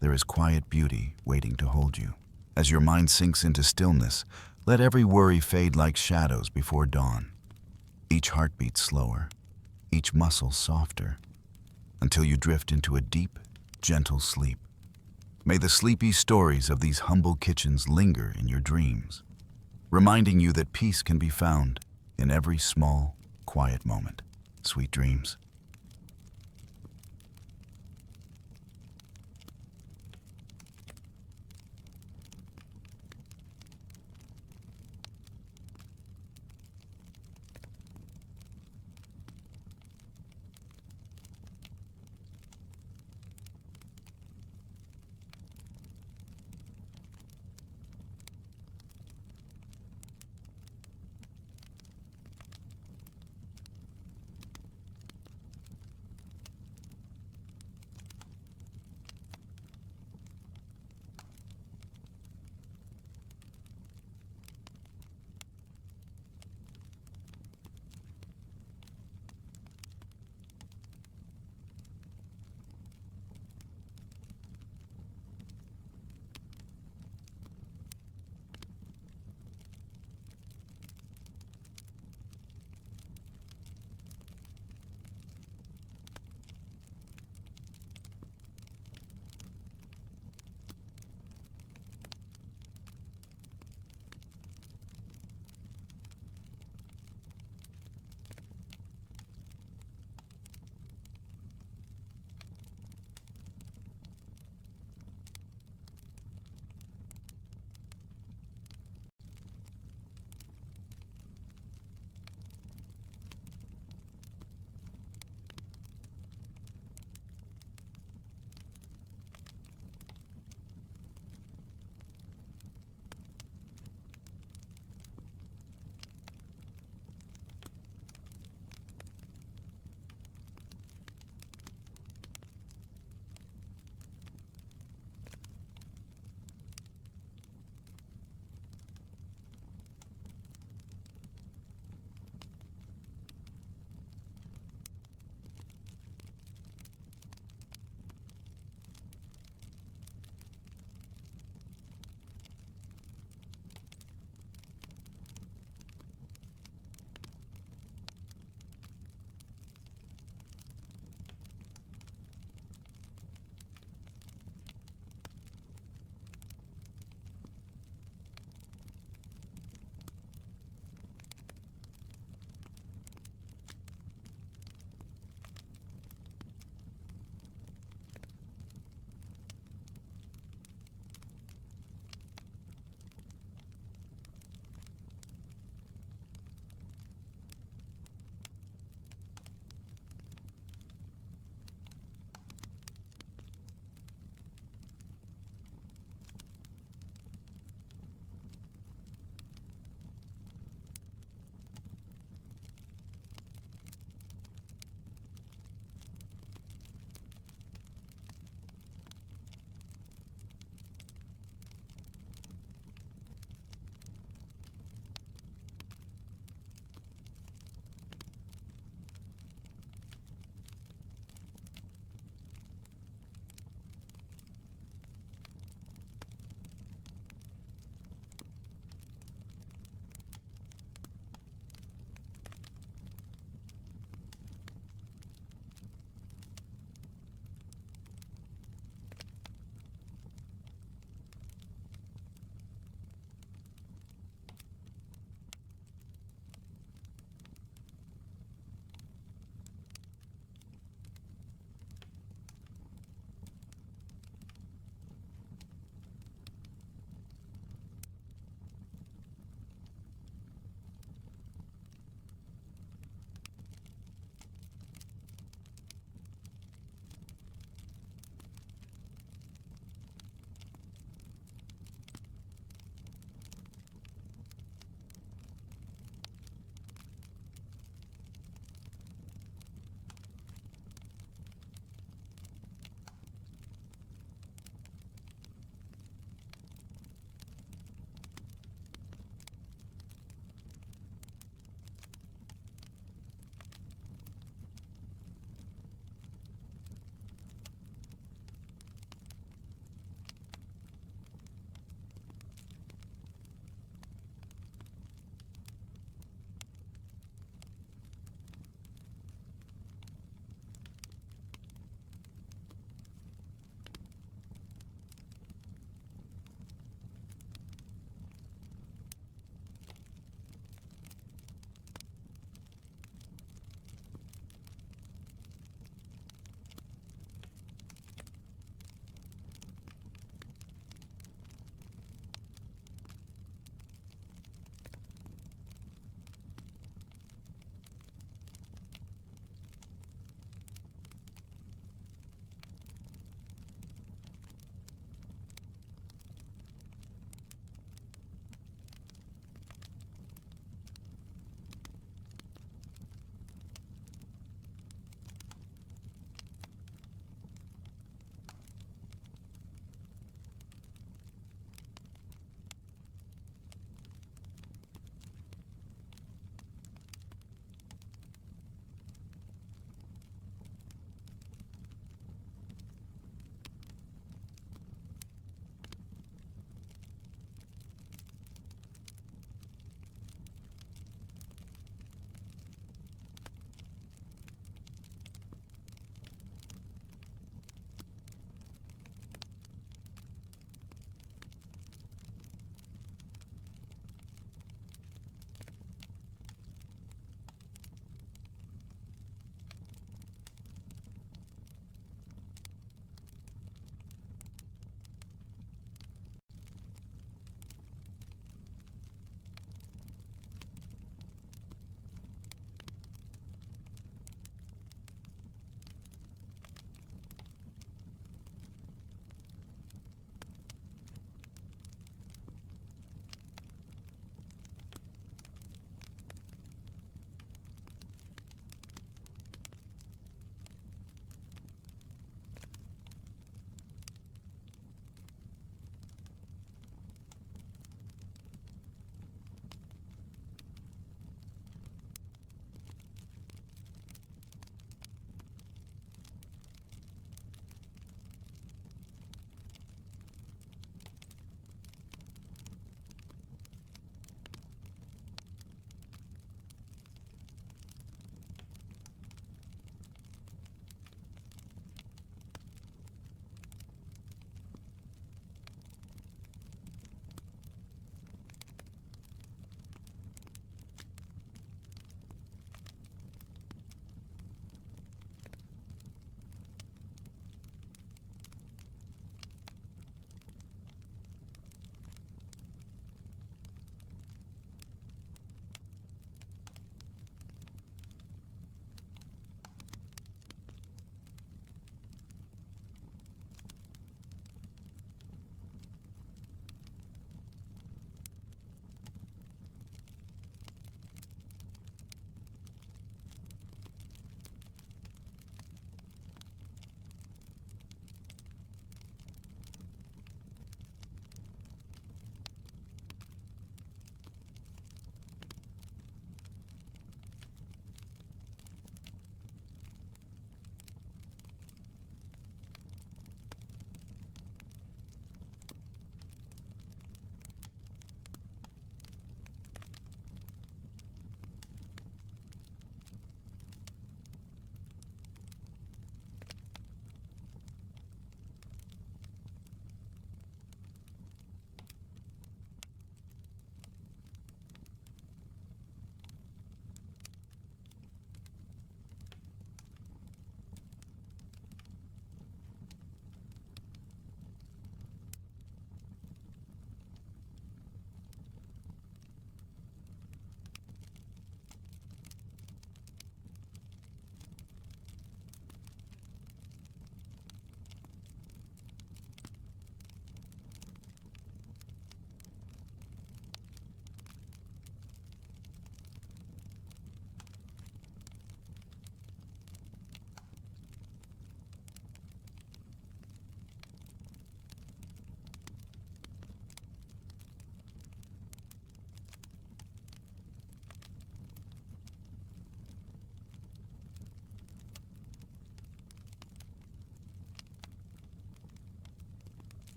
there is quiet beauty waiting to hold you. As your mind sinks into stillness, let every worry fade like shadows before dawn. Each heartbeat slower, each muscle softer, until you drift into a deep, gentle sleep. May the sleepy stories of these humble kitchens linger in your dreams, reminding you that peace can be found in every small, quiet moment. Sweet dreams.